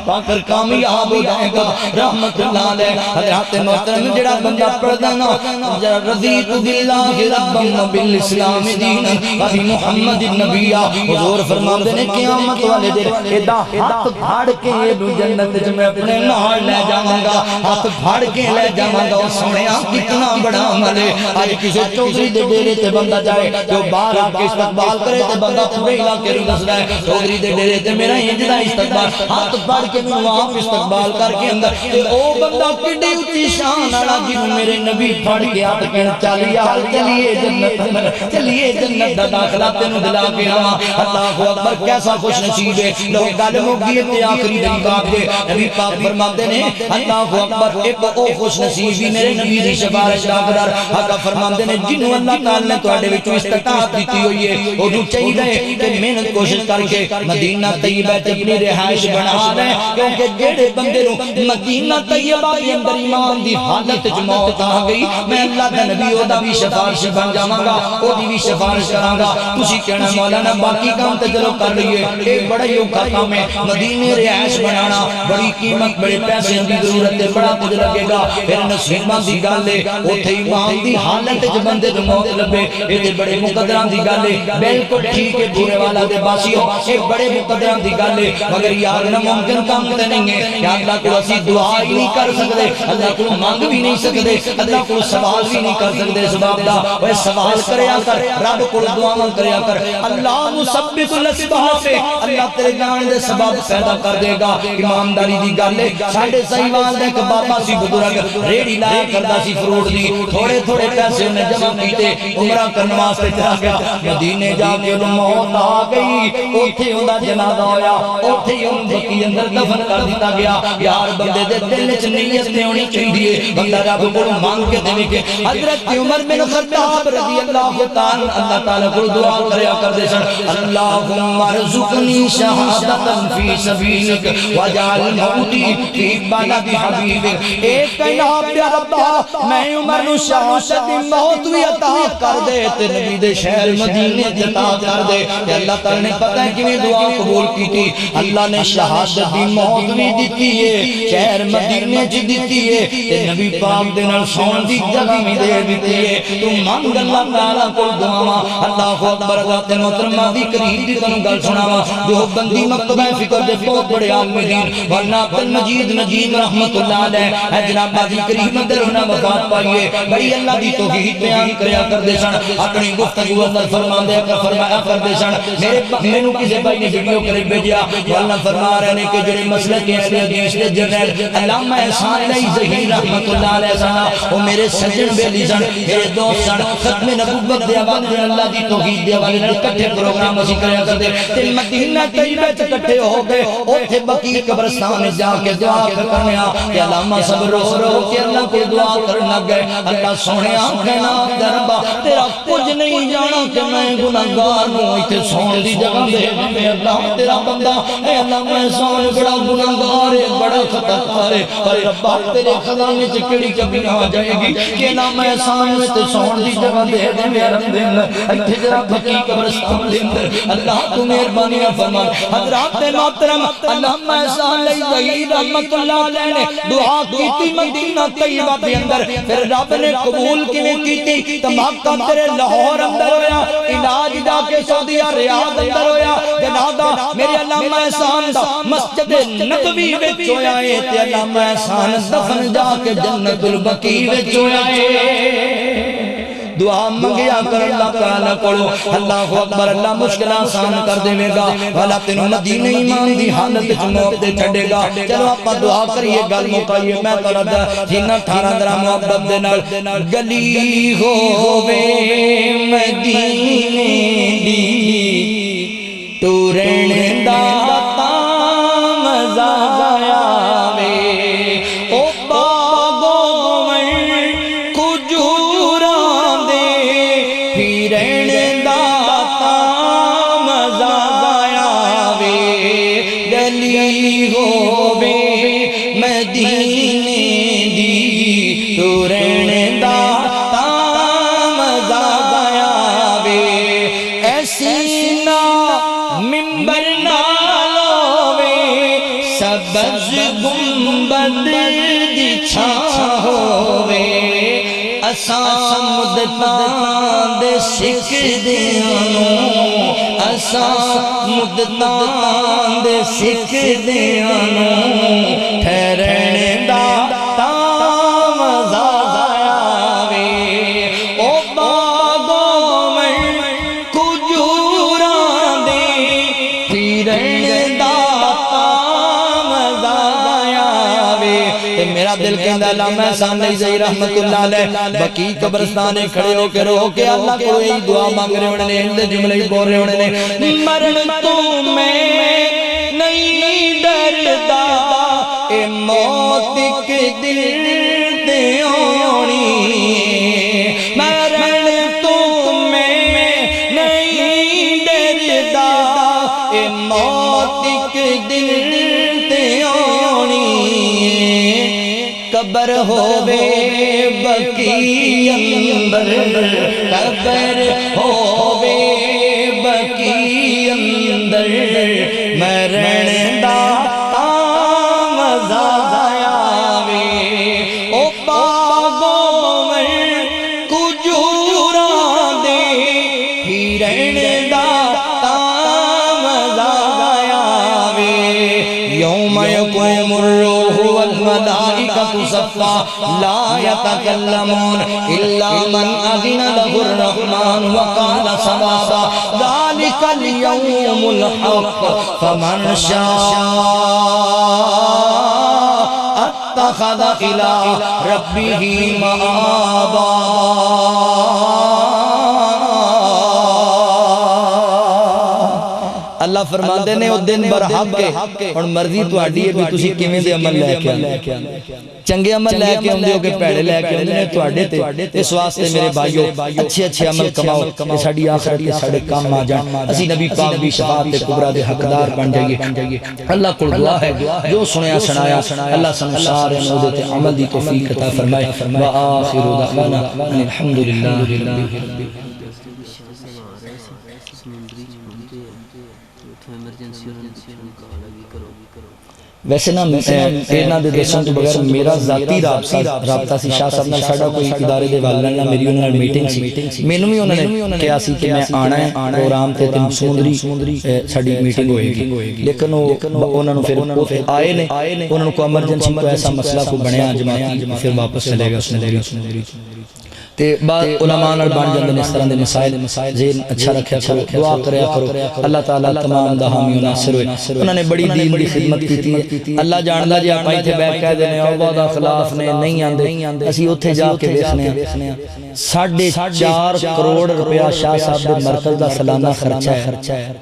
باقر کامیاب ہو جائے گا رحمت اللہ علیہ حضرات محترم جڑا بندہ پڑھدا نا رضیت باللہ ربا بالاسلام دینا وبی محمد النبی حضور فرماندے نے قیامت والے دن ایڈا ہاتھ پھاڑ کے جنت وچ میں اپنے نال لے جاواں گا ہاتھ پھاڑ کے لے جاواں گا سونیا کتنا بڑا عمل ہے اج کسے چوہدری دے ڈیرے تے بندہ جائے جو باہر آ کے استقبال کرے تے بندہ پورے علاقے نوں دسدا ہے چوہدری دے ڈیرے تے میرا انج دا استقبال ہاتھ پھاڑ کہ میں آپ استقبال کر کے اندر تے او بندہ کڈی اونچی شان والا جنوں میرے نبی پھڑ کے ہاتھ کہن چلیے جنت اندر چلیے جنت دا داخلہ تینوں دلا کے آواں اللہ اکبر کیسا خوش نصیب ہے لو گل مکی تے آخری دن بات دے نبی پاک فرماتے نے اللہ اکبر ایک او خوش نصیب بھی میرے نبی دی سفارش داغدار آقا فرماتے نے جنوں اللہ تعالی نے تواڈے وچ استطاعت دتی ہوئی ہے اونوں چاہیے کہ محنت کوشش کر کے مدینہ طیبہ وچ اپنی رہائش بنا لے کیونکہ جڑے بندے نو مدینہ طیبہ دے اندر ایمان دی حالت وچ موت آ گئی میں اللہ دا نبی او دا بھی سفارش بن جاواں گا او دی بھی سفارش کراں گا تسی کہنا مولانا باقی کام تے چلو کر لئیے اے بڑا ہی اوکھا کام ہے مدینے رہائش بنانا بڑی قیمت بڑے پیسے دی ضرورت ہے بڑا کچھ لگے گا پھر نصیباں دی گل ہے اوتھے ایمان دی حالت وچ بندے نو موت لبے اے تے بڑے مقدراں دی گل ہے بالکل ٹھیک ہے بورے والا دے باسیو اے بڑے مقدراں دی گل ہے مگر یار ناممکن کام تے نہیں ہے کہ اللہ کو اسی دعا ہی نہیں کر سکتے اللہ کو مانگ بھی نہیں سکتے اللہ کو سوال بھی نہیں کر سکتے سباب دا وہ سوال کریا کر رب کو دعاواں کریا کر اللہ مسبب الاسباب سے اللہ تیرے جان دے سبب پیدا کر دے گا ایمانداری دی گل ہے ساڈے سہیوال دا ایک بابا سی بزرگ ریڑی لایا کردا سی فروٹ دی تھوڑے تھوڑے پیسے انہیں جمع کیتے عمرہ کرنے واسطے چلا گیا مدینے جا کے انہوں موت آ گئی اوتھے اوندا جنازہ ہویا اوتھے ہی اون بقی اندر دفن کر دیتا گیا یار بندے دے دل وچ نیت تے ہونی چاہیے بندہ رب کول مانگ کے دے کہ حضرت عمر بن خطاب رضی اللہ تعالی کو دعا کریا کردے سن اللہم ارزقنی شہادۃ فی سبیلک واجعل موتی فی بلد حبیبک اے کہنا پیا ربا میں عمر نو شہادت دی موت بھی عطا کر دے تے نبی دے شہر مدینے عطا کر دے تے اللہ تعالی نے پتہ ہے کیویں دعا قبول کیتی اللہ نے شہادت دی موت بھی دیتی ہے شہر مدینے چ دیتی ہے تے نبی پاک دے نال سون دی جگہ بھی دے دیتی ہے تو مانگ اللہ تعالی کو دعاواں اللہ اکبر ذات محترمہ دی قریب دی تانوں گل سناواں جو بندی مکتبہ فکر دے بہت بڑے عالم دین مولانا عبد المجید نجیم رحمت اللہ علیہ ہے جناب باجی کریم اندر انہاں وفات پائی ہے بڑی اللہ دی توحید بیان کریا کردے سن اپنی گفتگو اندر فرمایا کردے سن میرے مینوں کسے بھائی نے ویڈیو کلپ بھیجیا مولانا فرما رہے نے کہ جڑے مسلک اہل حدیث دے جنرل علامہ احسان علی ظہیر رحمت اللہ علیہ سن او میرے سجن بیلی سن میرے دوست سن ختم نبوت دے حوالے اللہ دی توحید دے حوالے نال کٹھے پروگرام اسی کریا کرتے تے مدینہ طیبہ وچ کٹھے ہو گئے اوتھے بقیع قبرستان وچ جا کے دعا کرنے کہ علامہ سب رو رو کے اللہ کو دعا کرنا گئے اللہ سونیا کہنا دربا تیرا کچھ نہیں جانا کہ میں گناہگار ہوں ایتھے سون دی جگہ دے دے اللہ تیرا بندہ اے اللہ میں سون بڑا گناہگار ہے بڑا خطا کار ہے پر ربا تیرے خزانے سے کیڑی کبھی نہ آ جائے گی کہ نہ میں سون میں تے سون دی جگہ دے دے میرا دل ایتھے جرا بقیع قبرستان دے اندر اللہ تو مہربانی فرما حضرات محترم علامہ احسان علی ظہیر رحمت اللہ علیہ نے دعا کیتی مدینہ طیبہ دے اندر پھر رب نے قبول کیویں کیتی دھماکہ تیرے لاہور اندر ہویا علاج جا کے سعودیہ ریاض اندر ہویا جنازہ میرے علامہ احسان دا مسجد نبوی وچ ہویا ہے تے علامہ احسان دفن جا کے جنت البقیع وچ ہویا ہے دعا منگیا کر اللہ تعالیٰ کولو اللہ اکبر اللہ مشکل آسان کر دے گا والا تینوں مدینہ ایمان دی حالت وچ موت تے چھڈے گا چلو اپاں دعا کریے گل مکائیے میں تہاڈا جنہ 18 درا محبت دے نال گلی ہووے مدینے دی ٹورن دا مزہ آوے او باغو گون کھجوراں دے پھرن دا مزہ آوے گلی ہووے مدینے دی ٹورن دا مزہ آوے ایسی نا منبر نالوے سبز گنبد دی چھاں ہووے اساں مدتاں دے سکھ دیانوں اساں مدتاں دے سکھ دیانوں ٹھہرن دا مزہ آوے او باغو گون کھجوراں دے پھرن دا مزہ آوے تے میرا دل کہندا علامہ احسان علی ظہیر رحمت اللہ علیہ بقیع قبرستان کھڑے ہو کے رو کے اللہ کو یہی دعا مانگ رہے ہونے نے ان دے جملے بول رہے ہونے نے مرن تو میں نہیں ڈردا اے موت کے دل تے آنی مرن تو میں نہیں ڈردا اے موت کے دل تے آنی قبر ہووے بقیع اندر قبر ہووے بقیع اندر مرن دا مزہ آوے او باغو گون کھجوراں دے پھرن دا مزہ آوے یوم یقوم الروح والملائکۃ صفا لا يتكلمون الا من اذن له الرحمن وقال صوابا ذلك اليوم الحق فمن شاء اتخذ الى ربه مآبا اللہ فرماندے نے او دن برحق ہے ہن مرضی تہاڈی ہے بھی تسی کیویں دے عمل لے کے آندے چنگے عمل لے کے آندے ہو کہ پیڑے لے کے آندے نے تہاڈے تے اس واسطے میرے بھائیو اچھے اچھے عمل کماؤ کہ ساڈی آخرت تے ساڈے کام آ جان اسی نبی پاک دی شفاعت کبریٰ دے حقدار بن جائیے اللہ کو دعا ہے جو سنیا سنایا اللہ سن سارے نو دے عمل دی توفیق عطا فرمائے وآخر دعوانا الحمدللہ رب العالمین ویسے نا اینا دے دسن تو بغیر میرا ذاتی رابطہ سی شاہ صاحب نال ساڈا کوئی ادارے دے والے نال میری انہاں نال میٹنگ سی مینوں بھی انہوں نے کہا سی کہ میں آنا ہے پروگرام تے سمندری ساڈی میٹنگ ہوئے گی لیکن انہوں نے پھر آئے نے انہوں نے کو ایمرجنسی کو ایسا مسئلہ کو بنیا جماعتی پھر واپس چلے گا سمندری تے بعد علماء نال بن جاندے نے اس طرح دے مسائل ذہن اچھا رکھیا کرو دعا کریا کرو اللہ تعالیٰ تمام دا حامی و ناصر ہوئے انہوں نے بڑی دین دی خدمت کی اللہ جاندا جی آپ ایتھے بیٹھ کہہ دینے او وعدہ خلاف نے نہیں آندے اسی اوتھے جا کے ویکھنے ہیں 4.5 کروڑ روپیہ شاہ صاحب دے مرکز دا سالانہ خرچہ ہے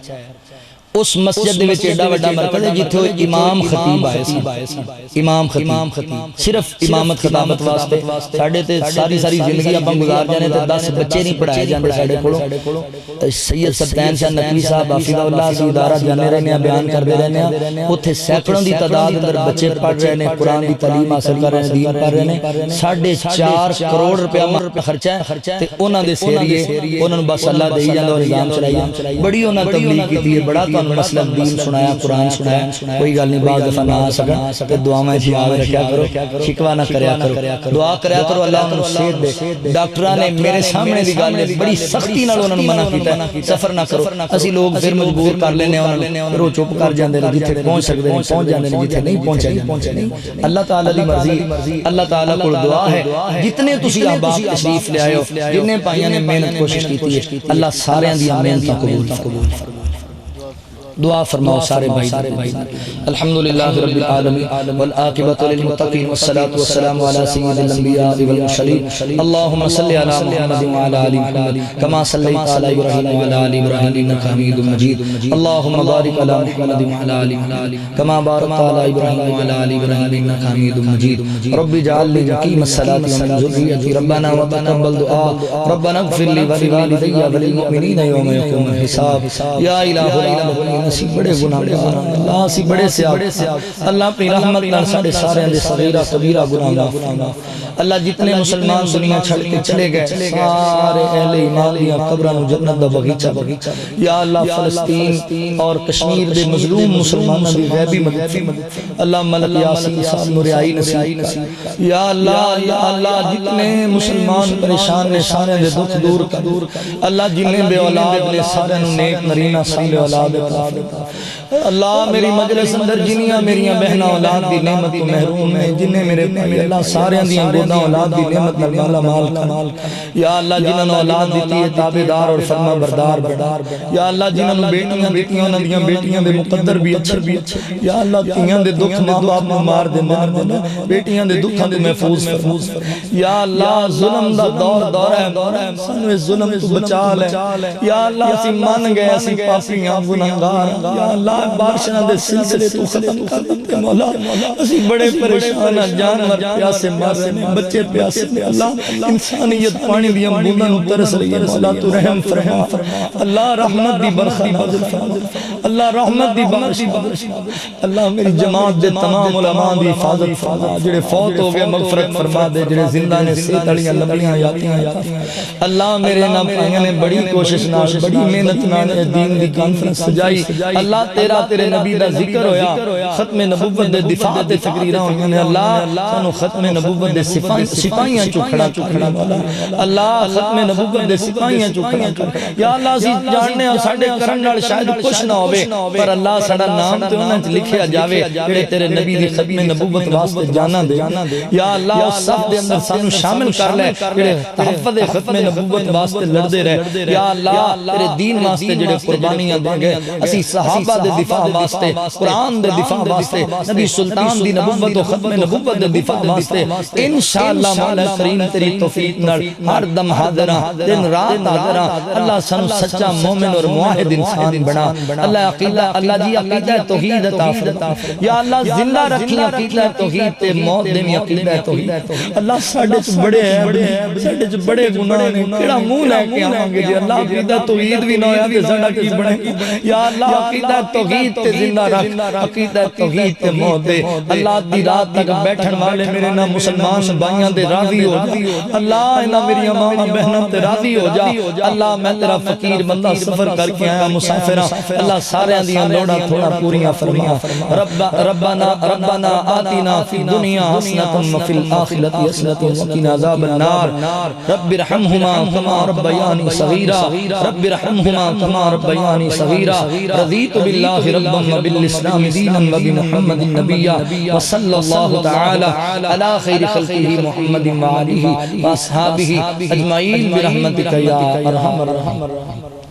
اس مسجد دے وچ ایڈا بڑا مرکز ہے جتھے امام خطیب آئے سی امام خطیب صرف امامت خطابت واسطے ساڈے تے ساری زندگی اپن گزار جانے تے 10 بچے نہیں پڑھائے جاندے ساڈے کولوں سید سلطان شاہ نقوی صاحب حافظ اللہ سی ادارہ جانے رہنے ہیں بیان کردے رہنے ہیں اوتھے سینکڑوں دی تعداد اندر بچے پڑھ رہے ہیں قرآن دی تعلیم حاصل کر رہے ہیں دین پڑھ رہے ہیں 4.5 کروڑ روپیہ خرچہ ہے تے انہاں دے سیریے انہاں نوں بس اللہ دے جاندا نظام چلائی بڑی انہاں تبلیغ کیتی ہے بڑا مسلک دین سنایا قرآن سنایا کوئی گل نہیں بعض دفعہ نہ آ سکا تے دعا میں یاد رکھیا کرو شکوہ نہ کریا کرو دعا کریا کرو اللہ انہوں صحت دے ڈاکٹراں نے میرے سامنے دی گل ہے بڑی سختی نال انہوں منع کیتا ہے سفر نہ کرو اسی لوگ پھر مجبور کر لینے انہوں رو چپ کر جاندے نے جتھے پہنچ سکدے نے پہنچ جاندے نے جتھے نہیں پہنچے نہیں اللہ تعالی دی مرضی اللہ تعالی کول دعا ہے جتنے تسی احباب تشریف لے آئے ہو جتنے بھائیاں نے محنت کوشش کیتی ہے اللہ سارے دی محنت قبول فرمائے دعا فرماؤ سارے بھائی الحمدللہ رب العالمین والعاقبۃ للمتقین والصلاة والسلام علی سید الانبیاء والمرسلین اللہم صلی علی محمد وعلی آل محمد کما صلیت علی ابراہیم وعلی آل ابراہیم انک حمید مجید اللہم بارک علی محمد وعلی آل محمد کما بارکت علی ابراہیم وعلی آل ابراہیم انک حمید مجید رب اجعل لی مقیم الصلاة ومن ذریتی ربنا وتقبل دعاء ربنا اغفر لی ولوالدی وللمؤمنین یوم یقوم الحساب یا الہ العالمین اسی بڑے گناہگار اللہ اسی بڑے سیاح اللہ اپنی رحمت نال ساڈے سارے دے صغیرہ کبیرہ گناہ معاف اللہ جتنے مسلمان دنیا چھڑ کے چلے گئے سارے اہل ایمان دیاں قبراں نوں جنت دا باغیچہ یا اللہ فلسطین اور کشمیر دے مظلوم مسلماناں دی غیبی مدد اللہ ملک یاسین صاحب نوں رہائی نصیب یا اللہ جتنے مسلمان پریشان نے سارے دے دکھ دور کر اللہ جنہیں بے اولاد نے سارے نوں نیک نرینہ صالح اولاد عطا اللہ میری مجلس اندر جنیاں میریاں بہناں اولاد دی نعمت تو محروم ہیں جنہیں میرے بھائی اللہ سارے دیاں گوداں اولاد دی نعمت نال مالا مال کر یا اللہ جنہاں نے اولاد دیتی ہے تابعدار اور فرما بردار یا اللہ جنہاں نے بیٹیاں دیتی ہیں انہاں دیاں بیٹیاں دے مقدر بھی اچھے یا اللہ تیاں دے دکھ ماں باپ نوں مار دے بیٹیاں دے دکھاں تو محفوظ یا اللہ ظلم دا دور ہے سانو اس ظلم تو بچا لے یا اللہ اسی مان گئے اسی پاسیاں گناہگار یا اللہ بارشاں دے سلسلے تو ختم کر دے مولا اسی بڑے پریشان جانور پیاسے مر رہے ہیں بچے پیاسے ہیں اللہ انسانیت پانی دی بونداں نوں ترس رہی ہے مولا تو رحم فرما اللہ رحمت دی برخا نازل فرما اللہ رحمت دی بارش اللہ میری جماعت دے تمام علماء دی حفاظت فرما جڑے فوت ہو گئے مغفرت فرما دے جڑے زندہ نے صحت والیاں لمبیاں حیاتیاں اللہ میرے نام بھائیاں نے بڑی کوشش نال بڑی محنت نال دین دی کانفرنس سجائی اللہ تیرے نبی دا ذکر ہویا ختم نبوت دے دفاع دے تقریراں ہوئیاں نے اللہ سانو ختم نبوت دے سپاہیاں چوں کھڑا مولا اللہ ختم نبوت دے سپاہیاں چوں کھڑا یا اللہ اسی جاننے ہاں ساڈے کرن نال شاید کچھ نہ ہوے پر اللہ ساڈا نام تے انہاں وچ لکھیا جاوے جڑے تیرے نبی دی ختم نبوت واسطے جانا دے یا اللہ اس صف دے اندر سانو شامل کر لے جڑے تحفظ ختم نبوت واسطے لڑدے رہے یا اللہ تیرے دین واسطے جڑے قربانیاں دے گئے اسی صحابہ دے دفاع واسطے قرآن دے دفاع واسطے نبی سلطان دی نبوت و ختم نبوت دے دفاع واسطے انشاءاللہ مولا کریم تیری توفیق نال ہر دم حاضراں دن رات حاضراں اللہ سانو سچا مومن اور موحد انسان بنا اللہ عقیدہ اللہ جی عقیدہ توحید عطا فرما یا اللہ زندہ رکھی عقیدہ توحید تے موت دے میں عقیدہ توحید اللہ ساڈے چ بڑے ہیں ساڈے چ بڑے گناہ نے کیڑا منہ لے کے آواں گے جی اللہ عقیدہ توحید بھی نہ ہویا تے ساڈا کی بنے یا اللہ عقیدہ توحید تے زندہ رکھ عقیدہ توحید تے موت دے اللہ دی رات تک بیٹھن والے میرے نا مسلمان بھائیاں دے راضی ہو جا اللہ انہاں میری ماں بہناں تے راضی ہو جا اللہ میں تیرا فقیر بندہ سفر کر کے آیا مسافراں اللہ سارے دیاں لوڑاں تھوڑا پوریاں فرما ربنا آتنا فی الدنیا حسنۃ وفی الآخرۃ حسنۃ وقنا عذاب النار رب ارحمہما کما ربیانی صغیرا رب ارحمہما کما ربیانی صغیرا رضیت باللہ ربا وبالاسلام دینا وبمحمد نبیا وصلی اللہ تعالی علی خیر خلقہ محمد وآلہ واصحابہ اجمعین برحمتک یا ارحم الراحمین.